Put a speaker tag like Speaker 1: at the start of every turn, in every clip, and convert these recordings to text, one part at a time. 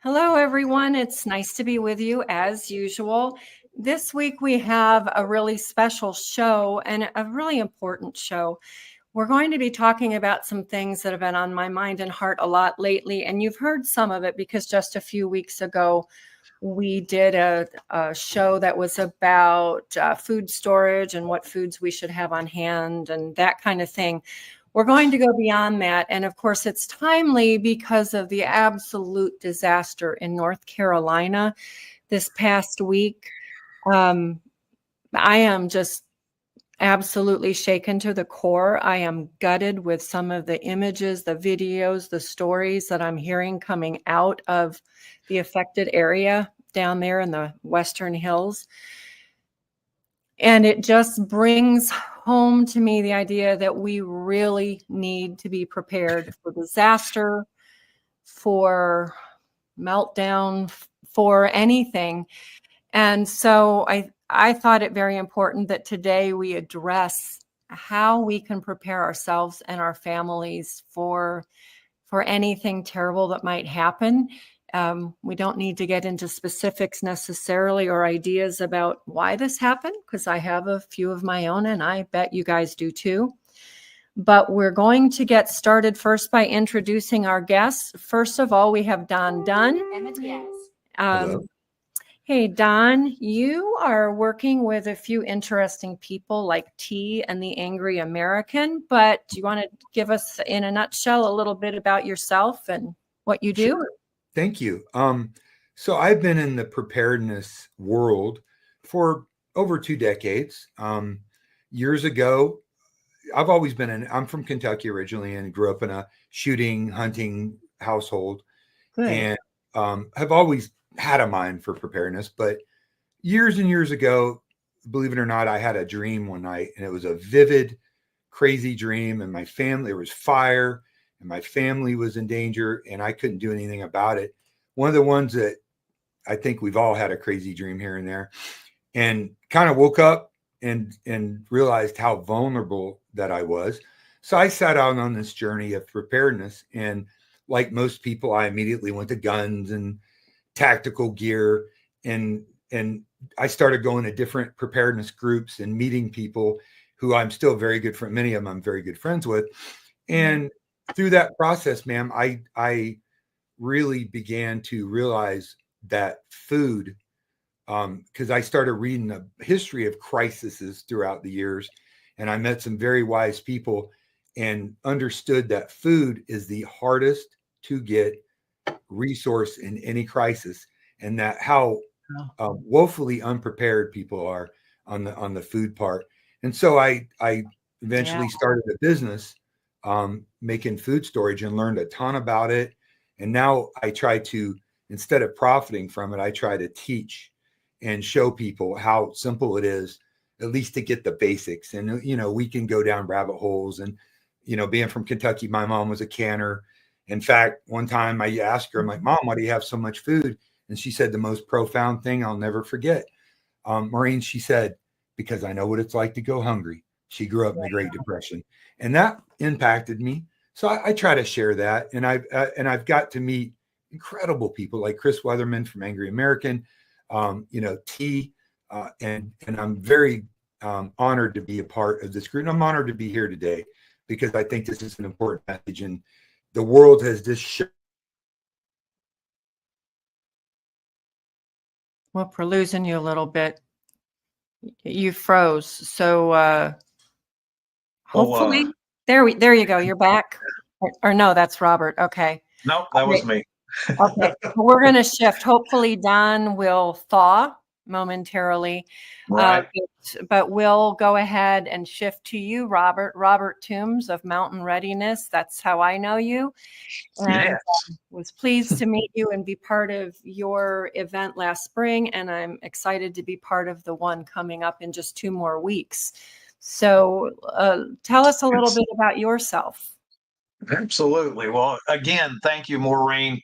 Speaker 1: Hello, everyone. It's nice to be with you as usual. This week we have a really special show and a really important show. We're going to be talking about some things that have been on my mind and heart a lot lately, and you've heard some of it because just a few weeks ago we did a show that was about food storage and what foods we should have on hand and that kind of thing. We're going to go beyond that. And of course, it's timely because of the absolute disaster in North Carolina this past week. I am just absolutely shaken to the core. I am gutted with some of the images, the videos, the stories that I'm hearing coming out of the affected area down there in the Western Hills. And it just brings home to me the idea that we really need to be prepared for disaster, for meltdown, for anything. And so I thought it very important that today we address how we can prepare ourselves and our families for anything terrible that might happen. We don't need to get into specifics necessarily or ideas about why this happened, because I have a few of my own and I bet you guys do too. But we're going to get started first by introducing our guests. First of all, we have Dunn. Hey, Don, you are working with a few interesting people like T and the Angry American, but do you want to give us in a nutshell a little bit about yourself and what you do?
Speaker 2: Sure. Thank you. So I've been in the preparedness world for over 2 decades. Years ago, I'm from Kentucky originally and grew up in a shooting, hunting household.
Speaker 1: Good.
Speaker 2: And have always had a mind for preparedness. But years and years ago, believe it or not, I had a dream one night, and it was a vivid, crazy dream. And there was fire, and my family was in danger, and I couldn't do anything about it. One of the ones that I think we've all had a crazy dream here and there, and kind of woke up and realized how vulnerable that I was. So I sat out on this journey of preparedness, and like most people, I immediately went to guns and tactical gear, and I started going to different preparedness groups and meeting people who I'm still very good friends. Many of them I'm very good friends with, and through that process, ma'am, I really began to realize that food, because I started reading a history of crises throughout the years, and I met some very wise people and understood that food is the hardest to get resource in any crisis, and that how woefully unprepared people are on the food part. And so I eventually started a business making food storage and learned a ton about it. And now I try to, instead of profiting from it, I try to teach and show people how simple it is, at least to get the basics. And, we can go down rabbit holes. And, being from Kentucky, my mom was a canner. In fact, one time I asked her, I'm like, Mom, why do you have so much food? And she said the most profound thing I'll never forget. Maureen, she said, because I know what it's like to go hungry. She grew up in the Great Depression, and that impacted me. So I try to share that. And I've got to meet incredible people like Chris Weatherman from Angry American, T, and I'm very honored to be a part of this group. And I'm honored to be here today because I think this is an important message, and the world has just
Speaker 1: Well, we're losing you a little bit. You froze. So hopefully there you go. You're back. Or no, that's Robert. Okay.
Speaker 3: Nope, that was me.
Speaker 1: Okay. We're going to shift. Hopefully Don will thaw momentarily.
Speaker 3: Right.
Speaker 1: But we'll go ahead and shift to you, Robert Toombs of Mountain Readiness. That's how I know you. And was pleased to meet you and be part of your event last spring. And I'm excited to be part of the one coming up in just 2 more weeks. So tell us a little bit about yourself.
Speaker 3: Absolutely. Well, again, thank you, Maureen.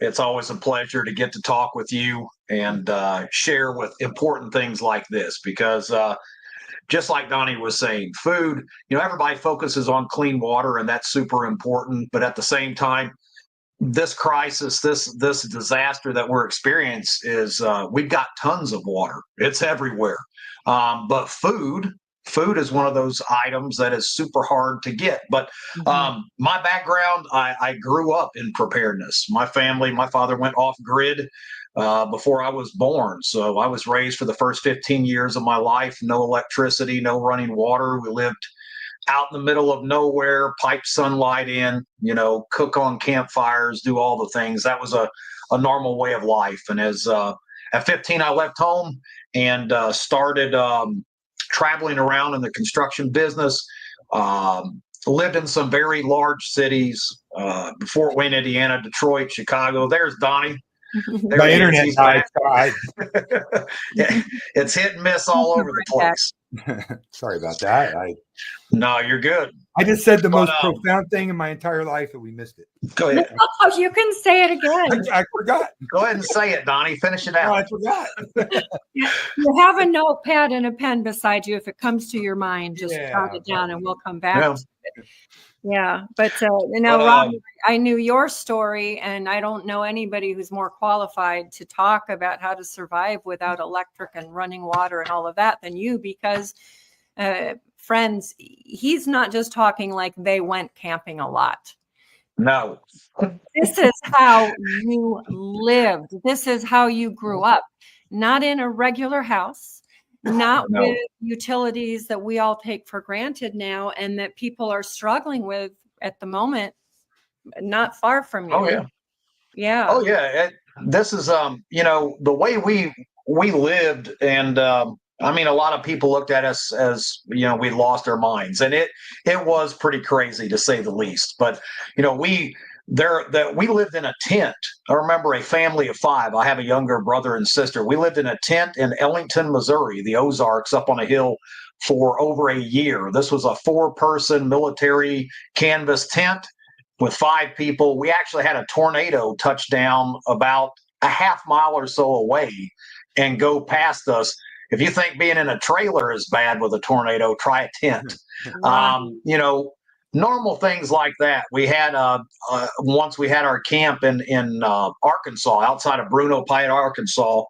Speaker 3: It's always a pleasure to get to talk with you and share with important things like this, because just like Donnie was saying, food, everybody focuses on clean water, and that's super important. But at the same time, this crisis, this disaster that we're experiencing is we've got tons of water. It's everywhere. But food is one of those items that is super hard to get. But my background, I grew up in preparedness. My father went off grid before I was born. So I was raised for the first 15 years of my life, no electricity, no running water. We lived out in the middle of nowhere, pipe sunlight in, cook on campfires, do all the things. That was a normal way of life. And as at 15, I left home and started traveling around in the construction business. Lived in some very large cities, Fort Wayne, Indiana, Detroit, Chicago. There's Donnie. There
Speaker 2: My
Speaker 3: he is.
Speaker 2: internet
Speaker 3: He's
Speaker 2: died.
Speaker 3: back. It's hit and miss all over the place.
Speaker 2: Sorry about that.
Speaker 3: No, you're good.
Speaker 2: I just said the most profound thing in my entire life, and we missed it.
Speaker 3: Go ahead.
Speaker 1: Oh, you can say it again.
Speaker 2: I forgot.
Speaker 3: Go ahead and say it, Donnie. Finish it out.
Speaker 2: No, I forgot.
Speaker 1: You have a notepad and a pen beside you. If it comes to your mind, just jot it down and we'll come back to it. Yeah. But Rob, I knew your story, and I don't know anybody who's more qualified to talk about how to survive without electric and running water and all of that than you, because friends, he's not just talking like they went camping a lot.
Speaker 3: No.
Speaker 1: This is how you lived. This is how you grew up, not in a regular house, not with utilities that we all take for granted now and that people are struggling with at the moment, not far from you.
Speaker 3: Oh, yeah.
Speaker 1: Yeah.
Speaker 3: Oh, yeah. This is, the way we lived. And I mean, a lot of people looked at us as, we lost our minds. And it was pretty crazy, to say the least. But, we lived in a tent. I remember a family of 5. I have a younger brother and sister. We lived in a tent in Ellington, Missouri, the Ozarks, up on a hill for over a year. This was a 4-person military canvas tent with 5 people. We actually had a tornado touch down about a half mile or so away and go past us. If you think being in a trailer is bad with a tornado, try a tent. Normal things like that. We had once we had our camp in Arkansas, outside of Bruno Pyatt, Arkansas.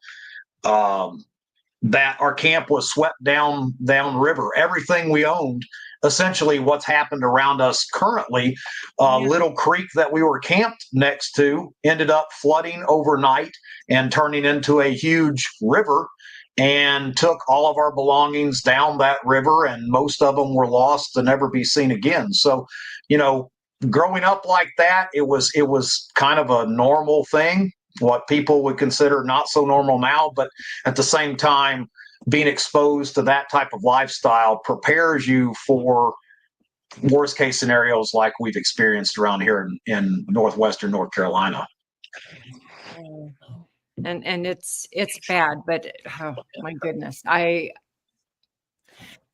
Speaker 3: That our camp was swept down river. Everything we owned, essentially, what's happened around us currently. Little creek that we were camped next to ended up flooding overnight and turning into a huge river, and took all of our belongings down that river, and most of them were lost to never be seen again. So, growing up like that, it was kind of a normal thing, what people would consider not so normal now. But at the same time, being exposed to that type of lifestyle prepares you for worst case scenarios like we've experienced around here in northwestern North Carolina.
Speaker 1: And it's bad, but oh my goodness.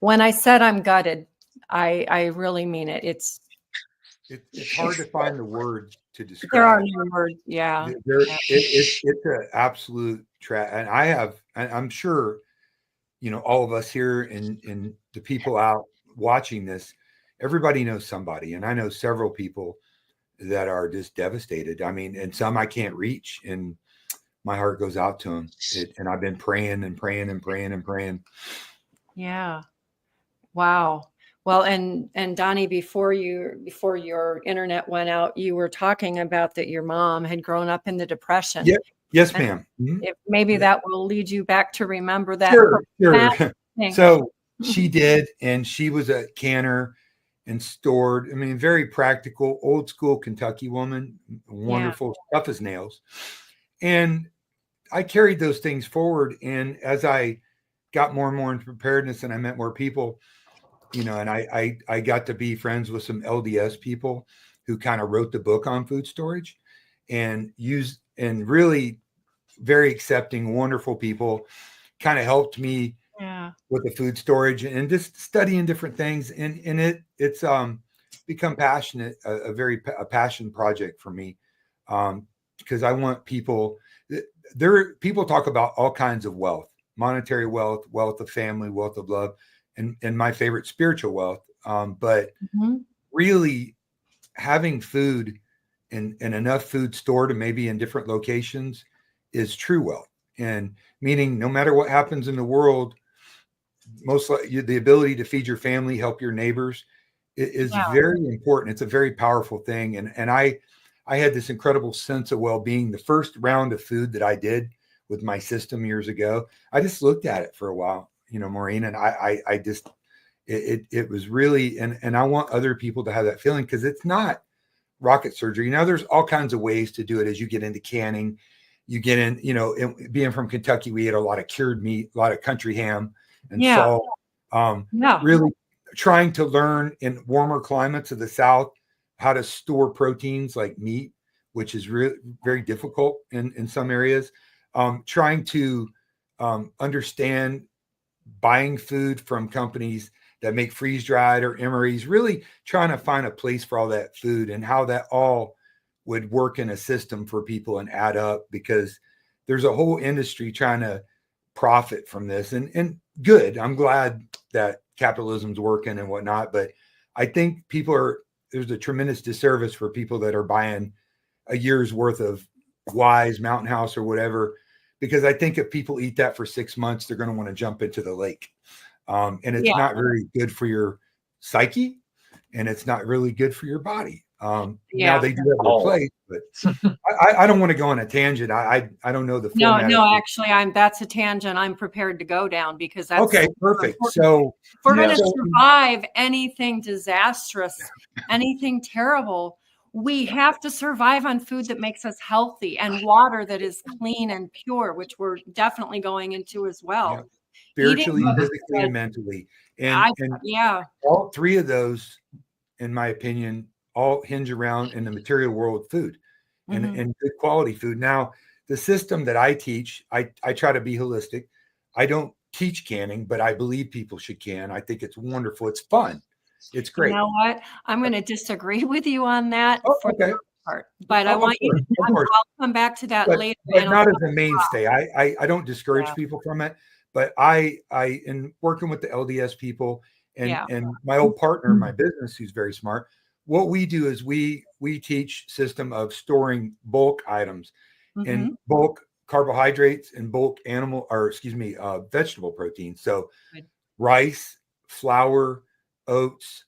Speaker 1: When I said I'm gutted, I really mean it. It's
Speaker 2: hard to find the words to describe.
Speaker 1: There are no words. Yeah.
Speaker 2: It's an absolute and I'm sure, all of us here and the people out watching this, everybody knows somebody. And I know several people that are just devastated. I mean, and some I can't reach, and my heart goes out to them. And I've been praying and praying and praying and praying.
Speaker 1: Yeah. Wow. Well, and Donnie, before your internet went out, you were talking about that your mom had grown up in the Depression.
Speaker 2: Yep. Yes, ma'am. Mm-hmm.
Speaker 1: If maybe that will lead you back to remember that.
Speaker 2: Sure. So she did, and she was a canner and stored. I mean, very practical, old school Kentucky woman, wonderful, tough as nails. And I carried those things forward. And as I got more and more into preparedness and I met more people, and I got to be friends with some LDS people who kind of wrote the book on food storage and really very accepting, wonderful people, kind of helped me with the food storage and just studying different things. And it's become a passion project for me. Because I want people talk about all kinds of wealth, monetary wealth, wealth of family, wealth of love, and my favorite, spiritual wealth. But really having food and enough food stored and maybe in different locations is true wealth. And meaning no matter what happens in the world, most likely the ability to feed your family, help your neighbors is
Speaker 1: Yeah.
Speaker 2: very important. It's a very powerful thing. And I had this incredible sense of well-being. The first round of food that I did with my system years ago, I just looked at it for a while, Maureen, and I just, it was really, and I want other people to have that feeling, because it's not rocket surgery. There's all kinds of ways to do it as you get into canning. You get in, being from Kentucky, we ate a lot of cured meat, a lot of country ham and salt. Really trying to learn in warmer climates of the South how to store proteins like meat, which is really very difficult in some areas. Trying to understand buying food from companies that make freeze dried or MREs, really trying to find a place for all that food and how that all would work in a system for people and add up, because there's a whole industry trying to profit from this, and good. I'm glad that capitalism's working and whatnot, but I think there's a tremendous disservice for people that are buying a year's worth of Wise, Mountain House, or whatever, because I think if people eat that for 6 months, they're going to want to jump into the lake. And it's not very good for your psyche, and it's not really good for your body. Now they do have their place, but I don't want to go on a tangent. I don't know the format.
Speaker 1: No, actually, that's a tangent I'm prepared to go down, because that's
Speaker 2: okay. Perfect. So
Speaker 1: if we're going to survive anything disastrous, anything terrible, we have to survive on food that makes us healthy and water that is clean and pure, which we're definitely going into as well.
Speaker 2: Yeah. Spiritually, physically, and mentally. And all three of those, in my opinion, all hinge around, in the material world, food and good quality food. Now, the system that I teach, I try to be holistic. I don't teach canning, but I believe people should can. I think it's wonderful. It's fun. It's great.
Speaker 1: You know what? I'm going to disagree with you on that for the most part, but I want you to, I'll come back to that later.
Speaker 2: But not as a mainstay. I don't discourage people from it, but I in working with the LDS people and my old partner in my business, who's very smart, what we do is we teach system of storing bulk items and bulk carbohydrates and bulk vegetable proteins. So rice, flour, oats,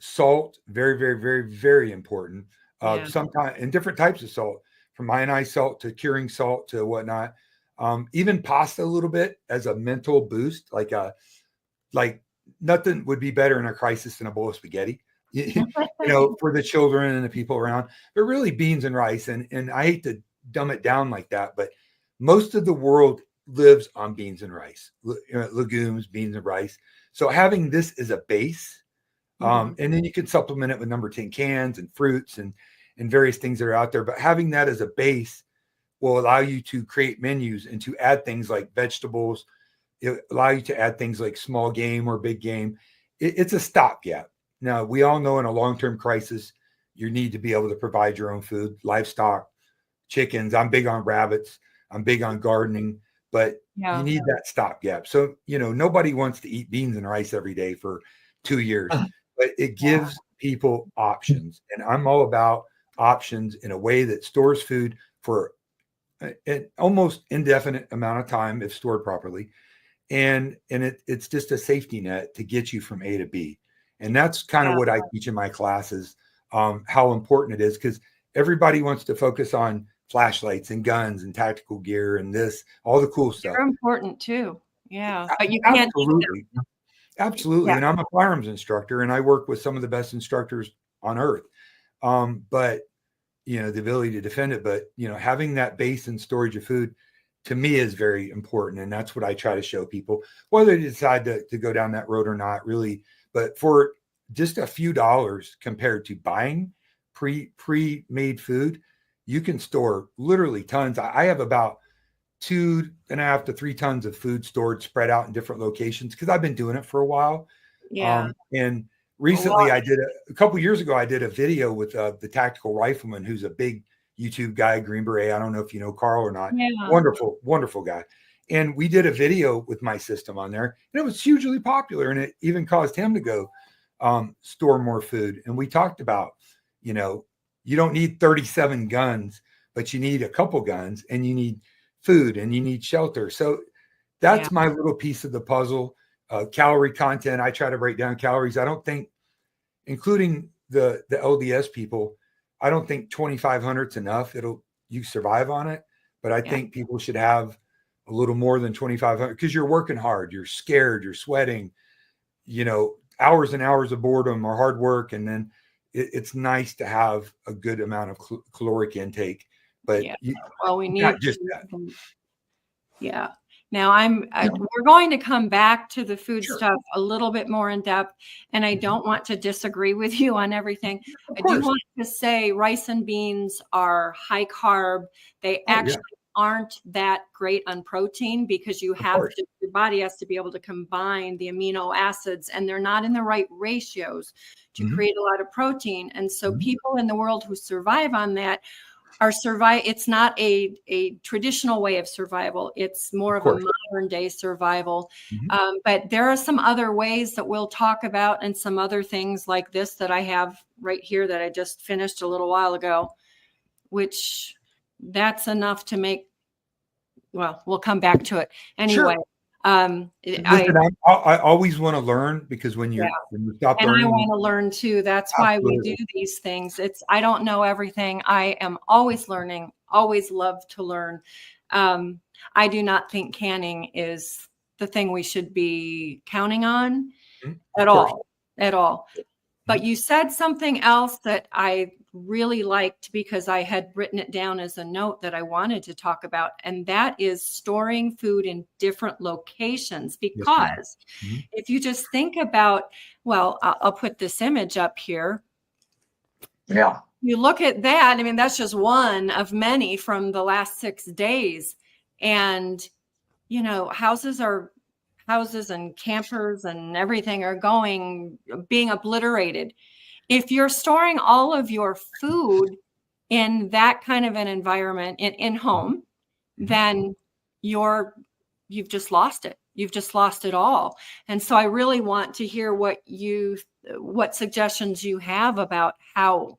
Speaker 2: salt, very, very, very, very important. Sometimes in different types of salt, from ionized salt to curing salt to whatnot. Even pasta a little bit as a mental boost, like nothing would be better in a crisis than a bowl of spaghetti, for the children and the people around. But really, beans and rice, and I hate to dumb it down like that, but most of the world lives on beans and rice, legumes, beans and rice. So having this as a base, and then you can supplement it with number 10 cans and fruits and various things that are out there. But having that as a base will allow you to create menus and to add things like vegetables. It allow you to add things like small game or big game. It's a stopgap. Now, we all know in a long-term crisis, you need to be able to provide your own food, livestock, chickens. I'm big on rabbits. I'm big on gardening, but you need that stopgap. So, nobody wants to eat beans and rice every day for 2 years, but it gives people options. And I'm all about options in a way that stores food for an almost indefinite amount of time if stored properly. And it's just a safety net to get you from A to B. And that's kind of what I teach in my classes, how important it is, because everybody wants to focus on flashlights and guns and tactical gear and all the cool stuff.
Speaker 1: They're important too. Yeah. But you can't.
Speaker 2: Absolutely. And I'm a firearms instructor, and I work with some of the best instructors on earth. But the ability to defend it, but having that base and storage of food, to me, is very important. And that's what I try to show people, whether they decide to go down that road or not, really. But for just a few dollars compared to buying pre-made food, you can store literally tons. I have about 2.5 to 3 tons of food stored, spread out in different locations, because I've been doing it for a while. And recently, a couple years ago, I did a video with the tactical rifleman, who's a big YouTube guy, Green Beret. I don't know if you know Carl or not. Wonderful, wonderful guy. And we did a video with my system on there, and it was hugely popular. And it even caused him to go store more food. And we talked about, You don't need 37 guns, but you need a couple guns, and you need food, and you need shelter. So that's my little piece of the puzzle. Calorie content, I try to break down calories. I don't think, including the LDS people, I don't think 2,500 is enough. You survive on it, but I think people should have a little more than 2,500, because you're working hard, you're scared, you're sweating, hours and hours of boredom or hard work, and then it's nice to have a good amount of caloric intake. But
Speaker 1: we need
Speaker 2: not just that.
Speaker 1: Yeah. Now we're going to come back to the food stuff a little bit more in depth, and I don't want to disagree with you on everything. I do want to say rice and beans are high carb. They actually aren't that great on protein, because your body has to be able to combine the amino acids, and they're not in the right ratios to create a lot of protein. And so people in the world who survive on that it's not a traditional way of survival. It's more of a modern day survival. But there are some other ways that we'll talk about, and some other things like this that I have right here that I just finished a little while ago, which that's enough to make, we'll come back to it. Anyway.
Speaker 2: Listen, I always want to learn, because when you stop learning,
Speaker 1: I want to learn too. That's why we do these things. I don't know everything. I am always learning, always love to learn. I do not think canning is the thing we should be counting on at all. But you said something else that I really liked, because I had written it down as a note that I wanted to talk about, and that is storing food in different locations. Because if you just think about, I'll put this image up here.
Speaker 3: Yeah.
Speaker 1: You look at that. I mean, that's just one of many from the last 6 days. And, houses and campers and everything are being obliterated. If you're storing all of your food in that kind of an environment in home, then you've just lost it. You've just lost it all. And so I really want to hear what suggestions you have about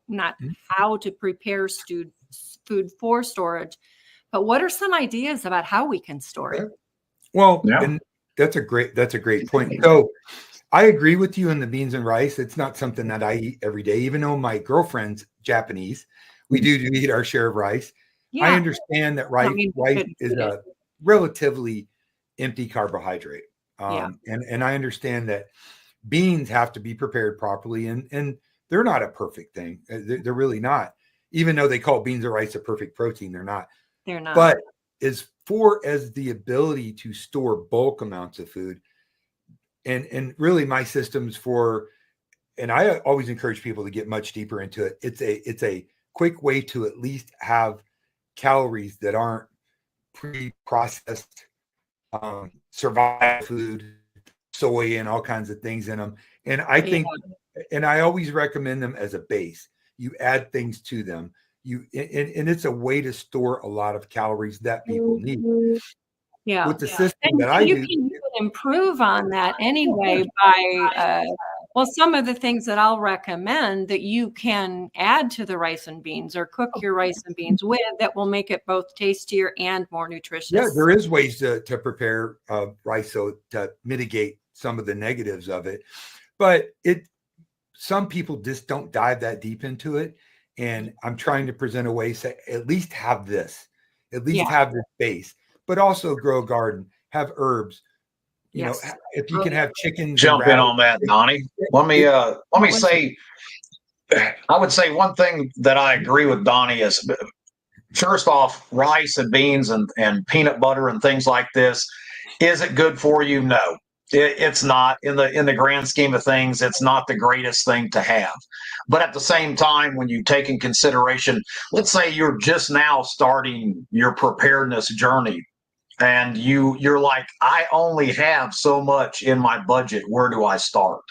Speaker 1: not how to prepare food for storage, but what are some ideas about how we can store it?
Speaker 2: And that's a great point. So I agree with you on the beans and rice. It's not something that I eat every day, even though my girlfriend's Japanese. We do eat our share of rice. I understand that rice is a relatively empty carbohydrate. And I understand that beans have to be prepared properly, and they're not a perfect thing. They're really not. Even though they call beans or rice a perfect protein, they're not. But as far as the ability to store bulk amounts of food, and really my systems and I always encourage people to get much deeper into it. It's a quick way to at least have calories that aren't pre-processed, survival food, soy, and all kinds of things in them. And I think, and I always recommend them as a base. You add things to them. And it's a way to store a lot of calories that people need. With the system that I do,
Speaker 1: you can improve on that anyway by some of the things that I'll recommend that you can add to the rice and beans, or cook your rice and beans with, that will make it both tastier and more nutritious.
Speaker 2: Yeah, there is ways to prepare rice to mitigate some of the negatives of it, but some people just don't dive that deep into it. And I'm trying to present a way to at least have this, have this base, but also grow a garden, have herbs. If you can have chickens.
Speaker 3: Jump in on that, Donnie. Let me say, I would say one thing that I agree with Donnie is, first off, rice and beans and peanut butter and things like this. Is it good for you? No, it's not. In the grand scheme of things, it's not the greatest thing to have. But at the same time, when you take in consideration, let's say you're just now starting your preparedness journey, and you're like, I only have so much in my budget. Where do I start?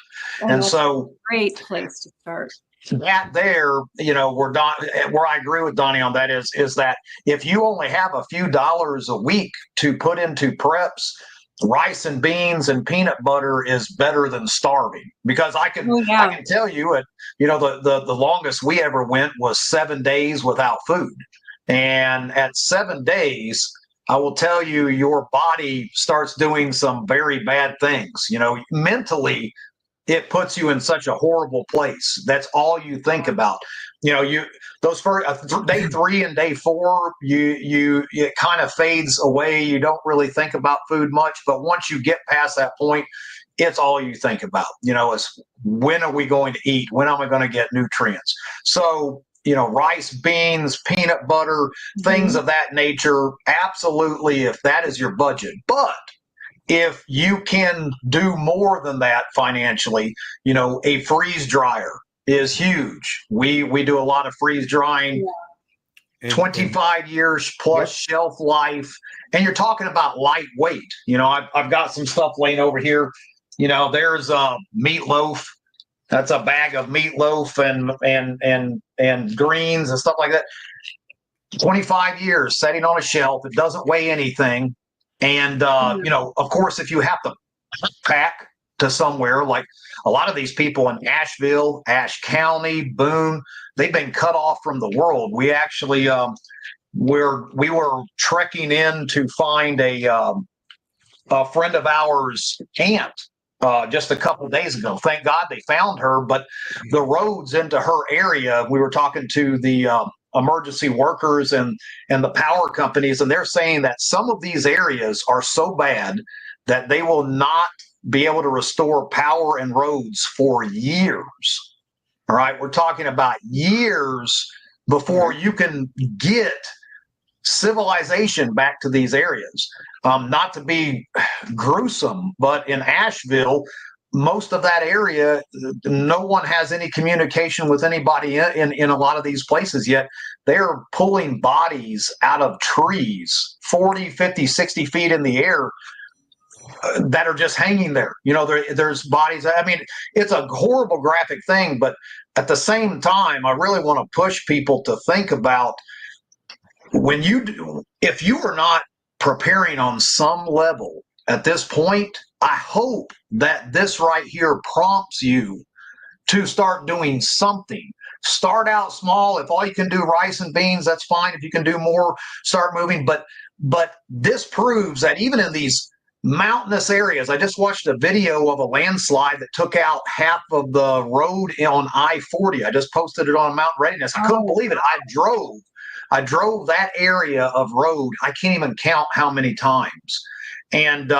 Speaker 3: And so,
Speaker 1: great place to start.
Speaker 3: That there, where I agree with Donnie on that is that if you only have a few dollars a week to put into preps, rice and beans and peanut butter is better than starving, because I
Speaker 1: Oh, yeah.
Speaker 3: can tell you the longest we ever went was 7 days without food. And at 7 days, I will tell you, your body starts doing some very bad things. Mentally, it puts you in such a horrible place. That's all you think about. You those first day 3 and day 4, it kind of fades away. You don't really think about food much, but once you get past that point, it's all you think about. Is when are we going to eat? When am I going to get nutrients? So rice, beans, peanut butter, things of that nature. Absolutely, if that is your budget. But if you can do more than that financially, a freeze dryer is huge. We do a lot of freeze drying. 25 years plus shelf life, and you're talking about lightweight. I've got some stuff laying over here. There's a meatloaf. That's a bag of meatloaf and greens and stuff like that. 25 years sitting on a shelf. It doesn't weigh anything. And, of course, if you have to pack to somewhere, like a lot of these people in Asheville, Ashe County, Boone, they've been cut off from the world. We actually, we were trekking in to find a friend of ours' aunt just a couple of days ago. Thank God they found her, but the roads into her area, we were talking to the emergency workers and the power companies, and they're saying that some of these areas are so bad that they will not be able to restore power and roads for years. All right, we're talking about years before you can get civilization back to these areas. Not to be gruesome, but in Asheville, most of that area, no one has any communication with anybody in a lot of these places yet. They're pulling bodies out of trees 40, 50, 60 feet in the air that are just hanging there. There's bodies. I mean, it's a horrible graphic thing, but at the same time, I really want to push people to think about if you are not preparing on some level at this point, I hope that this right here prompts you to start doing something. Start out small. If all you can do rice and beans, that's fine. If you can do more, start moving. But this proves that even in these mountainous areas, I just watched a video of a landslide that took out half of the road on I-40. I just posted it on Mountain Readiness. I couldn't believe it. I drove that area of road. I can't even count how many times. And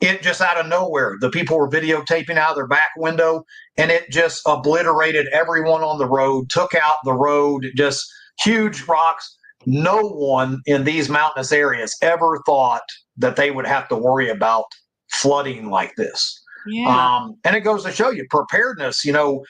Speaker 3: it just out of nowhere, the people were videotaping out of their back window, and it just obliterated everyone on the road, took out the road, just huge rocks. No one in these mountainous areas ever thought that they would have to worry about flooding like this.
Speaker 1: Yeah.
Speaker 3: And it goes to show you preparedness. You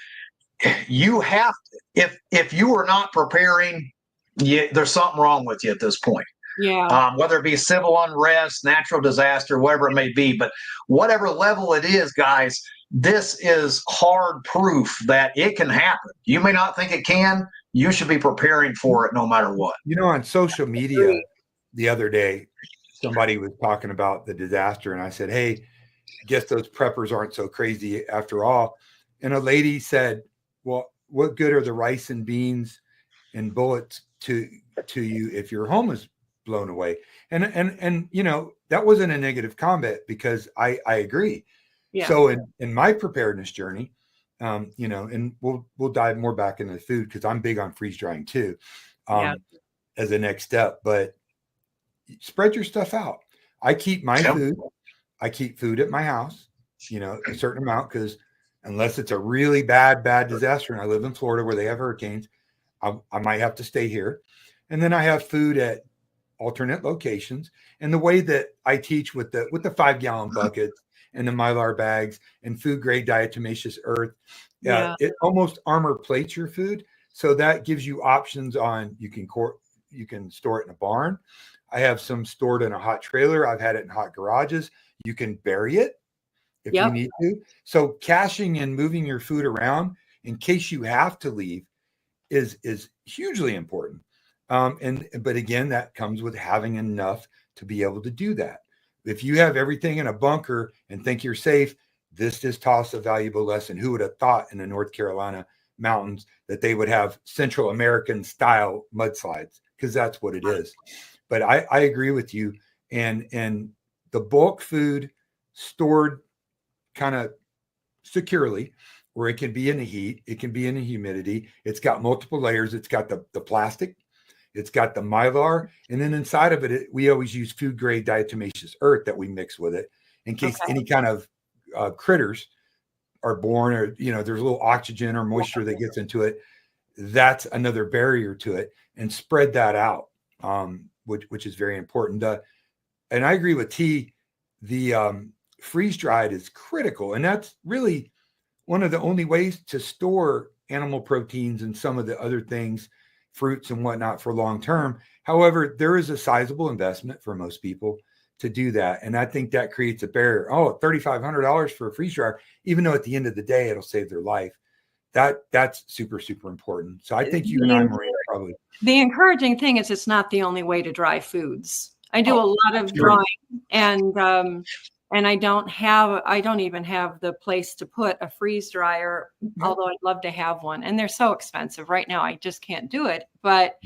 Speaker 3: have to, if you are not preparing, there's something wrong with you at this point.
Speaker 1: Yeah.
Speaker 3: Whether it be civil unrest, natural disaster, whatever it may be. But whatever level it is, guys, this is hard proof that it can happen. You may not think it can. You should be preparing for it no matter what.
Speaker 2: On social media the other day, somebody was talking about the disaster, and I said, hey, I guess those preppers aren't so crazy after all. And a lady said, well, what good are the rice and beans and bullets to you if your home is blown away? And that wasn't a negative comment, because I agree.
Speaker 1: Yeah.
Speaker 2: So in my preparedness journey, and we'll dive more back into the food, because I'm big on freeze drying too, as a next step. But spread your stuff out. I keep my food. I keep food at my house, a certain amount, because unless it's a really bad disaster, and I live in Florida where they have hurricanes, I might have to stay here. And then I have food at alternate locations. And the way that I teach with the 5-gallon buckets and the Mylar bags and food grade diatomaceous earth, it almost armor plates your food. So that gives you options on, you can store it in a barn. I have some stored in a hot trailer. I've had it in hot garages. You can bury it if you need to. So caching and moving your food around in case you have to leave is hugely important. But again, that comes with having enough to be able to do that. if you have everything in a bunker and think you're safe, this just taught a valuable lesson. Who would have thought in the North Carolina mountains that they would have Central American style mudslides? Because that's what it is. But I agree with you. And the bulk food stored kind of securely, where it can be in the heat, it can be in the humidity. It's got multiple layers. It's got the plastic, it's got the mylar, and then inside of it, we always use food grade diatomaceous earth that we mix with it in case any kind of critters are born, or there's a little oxygen or moisture that gets into it. That's another barrier to it, and spread that out, which is very important. And I agree with T. The freeze dried is critical, and that's really one of the only ways to store animal proteins and some of the other things, fruits and whatnot, for long term. However, there is a sizable investment for most people to do that, and I think that creates a barrier. Oh, $3,500 for a freeze dryer, even though at the end of the day it'll save their life. That's super, super important. So I think you and I, Maria, probably.
Speaker 1: The encouraging thing is it's not the only way to dry foods. I do a lot of drying, and I don't even have the place to put a freeze dryer, although I'd love to have one. And they're so expensive right now. I just can't do it. But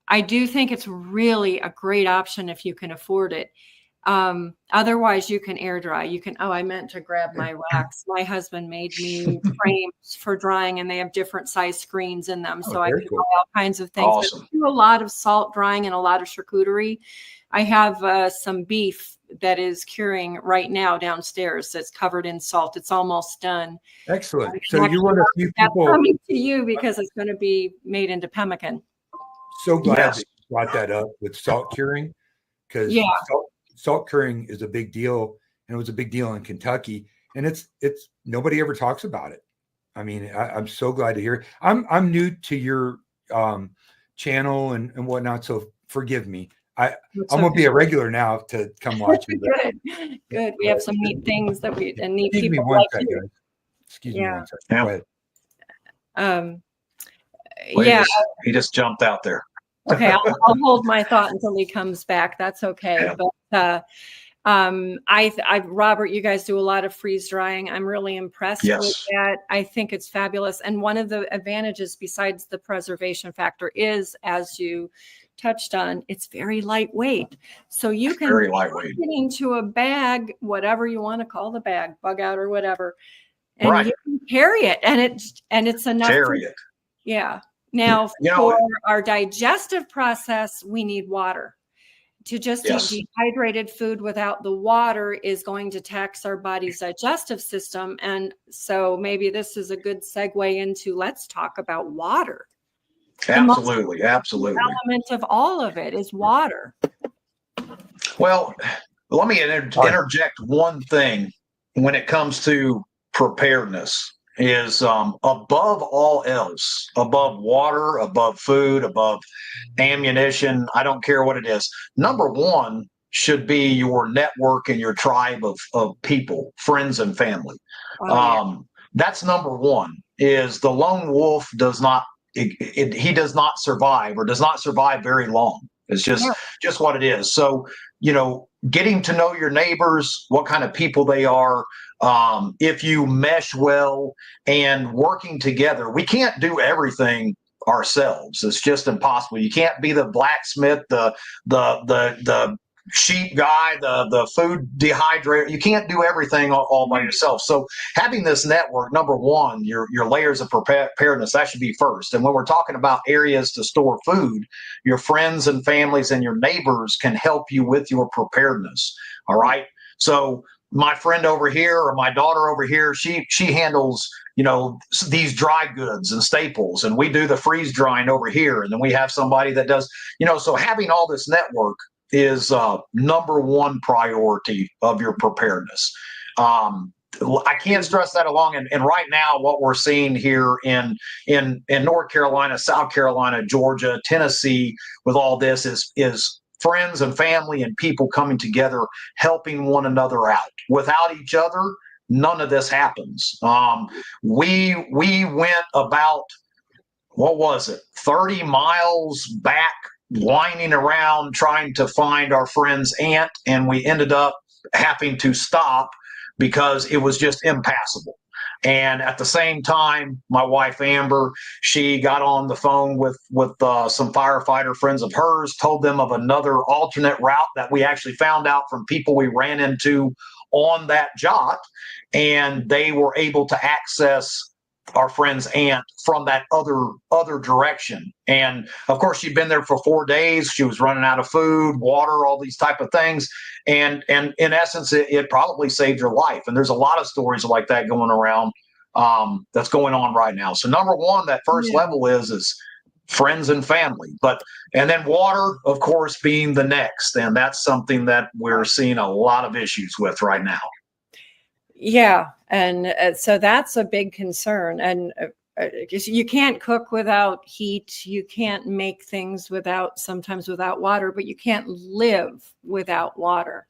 Speaker 1: I do think it's really a great option if you can afford it. Otherwise, you can air dry. You can, I meant to grab my racks. My husband made me frames for drying, and they have different size screens in them. So I can
Speaker 2: cool.
Speaker 1: buy all kinds of things.
Speaker 3: Awesome.
Speaker 1: But I do a lot of salt drying and a lot of charcuterie. I have some beef that is curing right now downstairs that's covered in salt. It's almost done.
Speaker 2: Excellent. So you're one of the few people.
Speaker 1: That's coming to you because it's going to be made into pemmican.
Speaker 2: So glad that you brought that up with salt curing, because salt curing is a big deal, and it was a big deal in Kentucky, and it's nobody ever talks about it. I mean, I'm so glad to hear it. I'm new to your channel and whatnot, so forgive me. I'm gonna be a regular now to come watch you.
Speaker 1: Good. We have some neat things that neat
Speaker 2: Excuse
Speaker 1: people
Speaker 2: me one
Speaker 1: like
Speaker 2: second,
Speaker 1: you.
Speaker 2: guys. Excuse me one second. Go ahead.
Speaker 3: He just jumped out there.
Speaker 1: Okay, I'll hold my thought until he comes back. That's okay.
Speaker 3: Yeah.
Speaker 1: But Robert, you guys do a lot of freeze drying. I'm really impressed with that. I think it's fabulous. And one of the advantages besides the preservation factor is, as you touched on, it's very lightweight. So you can put it into a bag, whatever you want to call the bag, bug out or whatever, and you can carry it, and it's enough. Yeah. Now, for our digestive process, we need water. To just eat dehydrated food without the water is going to tax our body's digestive system. And so maybe this is a good segue into, let's talk about water.
Speaker 3: Absolutely.
Speaker 1: The element of all of it is water.
Speaker 3: Well, let me interject one thing when it comes to preparedness. Is above all else, above water, above food, above ammunition, I don't care what it is. Number one should be your network and your tribe of people, friends and family. That's number one. Is the lone wolf does not survive, or does not survive very long. It's just what it is. So, getting to know your neighbors, what kind of people they are, if you mesh well and working together. We can't do everything ourselves. It's just impossible. You can't be the blacksmith, the sheep guy, the food dehydrator. You can't do everything all by yourself. So having this network, number one, your layers of preparedness, that should be first. And when we're talking about areas to store food, your friends and families and your neighbors can help you with your preparedness. All right. So my friend over here, or my daughter over here, she handles, these dry goods and staples, and we do the freeze drying over here. And then we have somebody that does, so having all this network is number one priority of your preparedness. I can't stress that along. And right now, what we're seeing here in North Carolina, South Carolina, Georgia, Tennessee, with all this is friends and family and people coming together, helping one another out. Without each other, none of this happens. We went about, 30 miles back whining around trying to find our friend's aunt, and we ended up having to stop because it was just impassable. And at the same time, my wife Amber, she got on the phone with some firefighter friends of hers, told them of another alternate route that we actually found out from people we ran into on that jot, and they were able to access our friend's aunt from that other direction. And of course, she'd been there for 4 days. She was running out of food, water, all these type of things. And in essence, it probably saved her life. And there's a lot of stories like that going around, that's going on right now. So number one, that first level is friends and family, and then water, of course, being the next. And that's something that we're seeing a lot of issues with right now.
Speaker 1: Yeah. And so that's a big concern. And you can't cook without heat. You can't make things sometimes without water, but you can't live without water.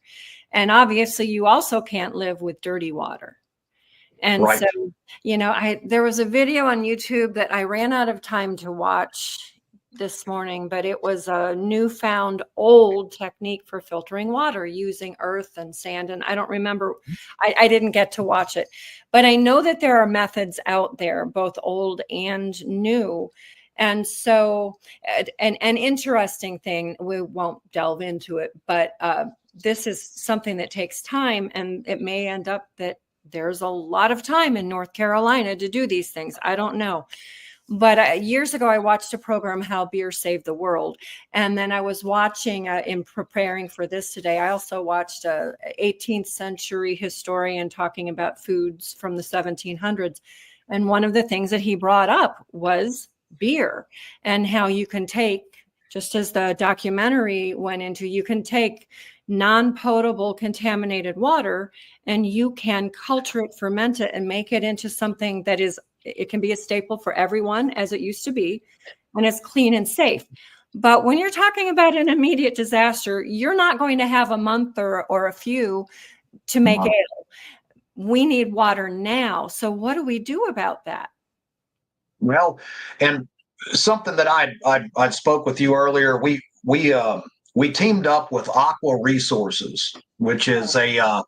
Speaker 1: And obviously you also can't live with dirty water. And
Speaker 3: right.
Speaker 1: So, there was a video on YouTube that I ran out of time to watch this morning, but it was a newfound old technique for filtering water using earth and sand. And I don't remember, I didn't get to watch it, but I know that there are methods out there, both old and new. And so, an interesting thing, we won't delve into it, but this is something that takes time, and it may end up that there's a lot of time in North Carolina to do these things. I don't know. But years ago, I watched a program, How Beer Saved the World. And then I was watching, in preparing for this today, I also watched a 18th century historian talking about foods from the 1700s. And one of the things that he brought up was beer, and how you can take, just as the documentary went into, you can take non-potable contaminated water and you can culture it, ferment it, and make it into something that it can be a staple for everyone, as it used to be, and it's clean and safe. But when you're talking about an immediate disaster, you're not going to have a month or a few to make ale. We need water now. So what do we do about that?
Speaker 3: Well, and something that I spoke with you earlier, we teamed up with Aqua Resources, which is a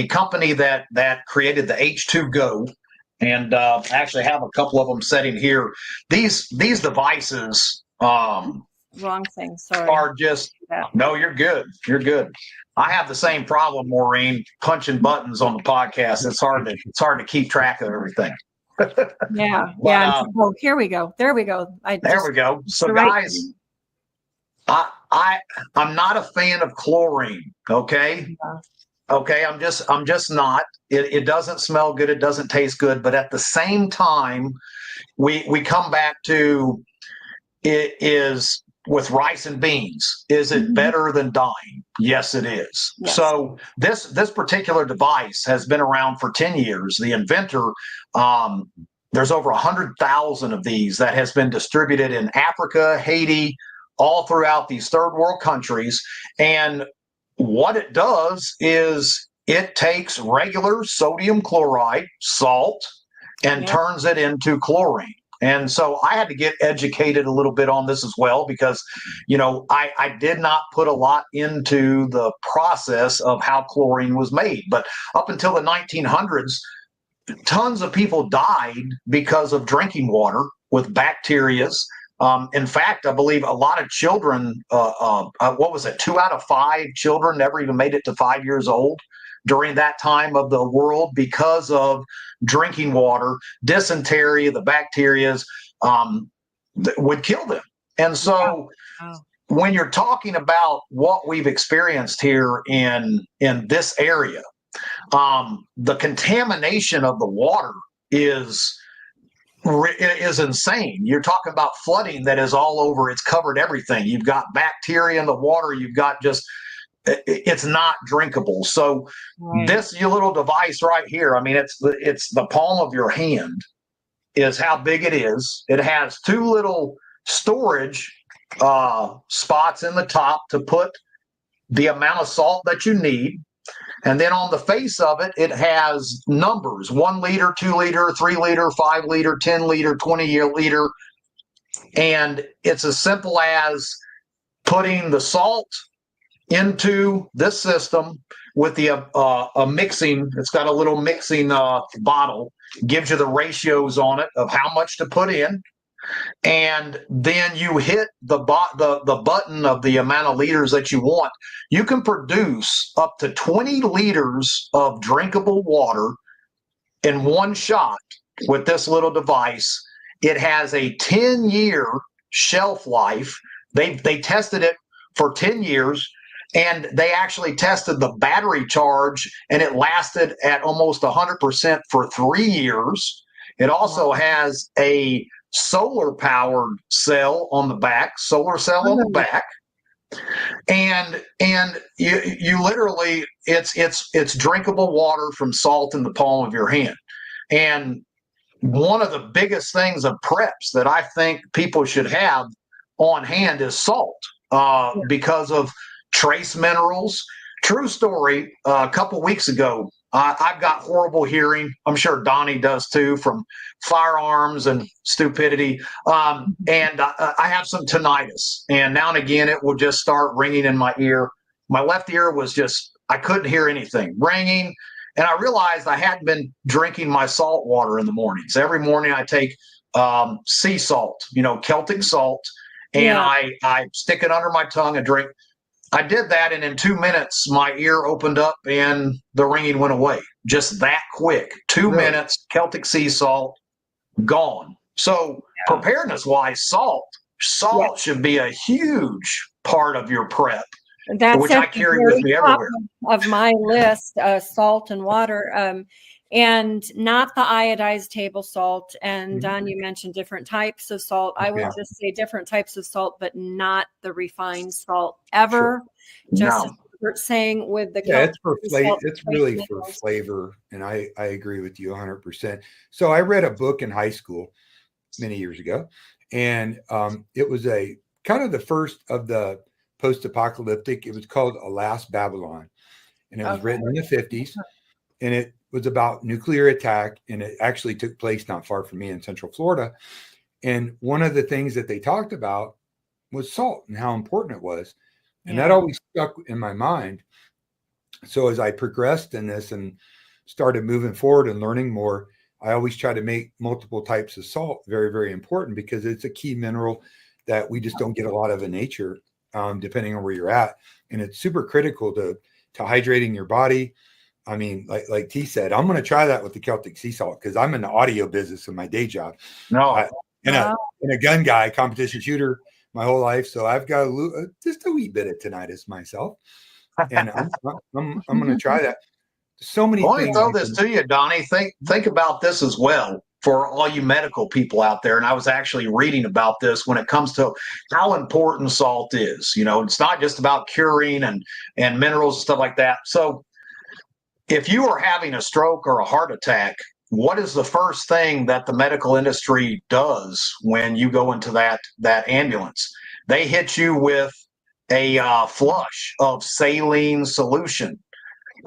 Speaker 3: company that created the H2Go, and actually have a couple of them sitting here. These devices
Speaker 1: wrong thing. Sorry.
Speaker 3: Are just no. You're good. You're good. I have the same problem, Maureen, punching buttons on the podcast. It's hard to keep track of everything.
Speaker 1: Yeah. Oh, here we go. There we go.
Speaker 3: There we go. So guys, I'm not a fan of chlorine. Okay. Yeah. Okay. I'm just not. It doesn't smell good. It doesn't taste good. But at the same time, we come back to it is with rice and beans. Is it better than dying? Yes, it is. Yes. So this particular device has been around for 10 years. The inventor, there's over 100,000 of these that has been distributed in Africa, Haiti, all throughout these third world countries. And what it does is it takes regular sodium chloride, salt, and turns it into chlorine. And so I had to get educated a little bit on this as well, because, I did not put a lot into the process of how chlorine was made. But up until the 1900s, tons of people died because of drinking water with bacterias. In fact, I believe a lot of children, 2 out of 5 children never even made it to 5 years old during that time of the world because of drinking water. Dysentery, the bacterias would kill them. And so when you're talking about what we've experienced here in this area, the contamination of the water is insane. You're talking about flooding that is all over. It's covered everything. You've got bacteria in the water. You've got it's not drinkable. So this your little device right here, I mean, it's the palm of your hand is how big it is. It has 2 little storage spots in the top to put the amount of salt that you need. And then on the face of it, it has numbers: 1 liter, 2 liter, 3 liter, 5 liter, 10 liter, 20 liter. And it's as simple as putting the salt into this system with the a mixing. It's got a little mixing bottle, gives you the ratios on it of how much to put in, and then you hit the button of the amount of liters that you want. You can produce up to 20 liters of drinkable water in one shot with this little device. It has a 10-year shelf life. They tested it for 10 years. And they actually tested the battery charge, and it lasted at almost 100% for 3 years. It also has a solar-powered cell on the back, and you literally, it's drinkable water from salt in the palm of your hand. And one of the biggest things of preps that I think people should have on hand is salt, because of trace minerals. True story. A couple weeks ago, I've got horrible hearing. I'm sure Donnie does too, from firearms and stupidity. And I have some tinnitus, and now and again it will just start ringing in my ear. My left ear was just, I couldn't hear anything ringing. And I realized I hadn't been drinking my salt water in the mornings. Every morning I take sea salt, Celtic salt, and I stick it under my tongue and drink. I did that, and in 2 minutes, my ear opened up and the ringing went away. Just that quick. 2 minutes, Celtic sea salt, gone. So preparedness-wise, salt should be a huge part of your prep, which I carry with me everywhere.
Speaker 1: Of my list, salt and water, and not the iodized table salt. And Don, you mentioned different types of salt. I would just say different types of salt, but not the refined salt ever. Just as we're saying with the
Speaker 2: it's for flavor. It's really for flavor, and I agree with you 100%. So I read a book in high school many years ago, and it was a kind of the first of the post-apocalyptic. It was called Alas Babylon, and it was written in the 50s, and it was about nuclear attack, and it actually took place not far from me in Central Florida. And one of the things that they talked about was salt and how important it was. And that always stuck in my mind. So as I progressed in this and started moving forward and learning more, I always try to make multiple types of salt very, very important, because it's a key mineral that we just don't get a lot of in nature, depending on where you're at. And it's super critical to hydrating your body. I mean, like T said, I'm going to try that with the Celtic sea salt, because I'm in the audio business in my day job. And a gun guy, competition shooter my whole life. So I've got just a wee bit of tinnitus myself. And I'm going to try that. So many things. I want to
Speaker 3: throw this to you, Donnie. Think about this as well for all you medical people out there. And I was actually reading about this when it comes to how important salt is. It's not just about curing and minerals and stuff like that. So if you are having a stroke or a heart attack, what is the first thing that the medical industry does when you go into that ambulance? They hit you with a flush of saline solution.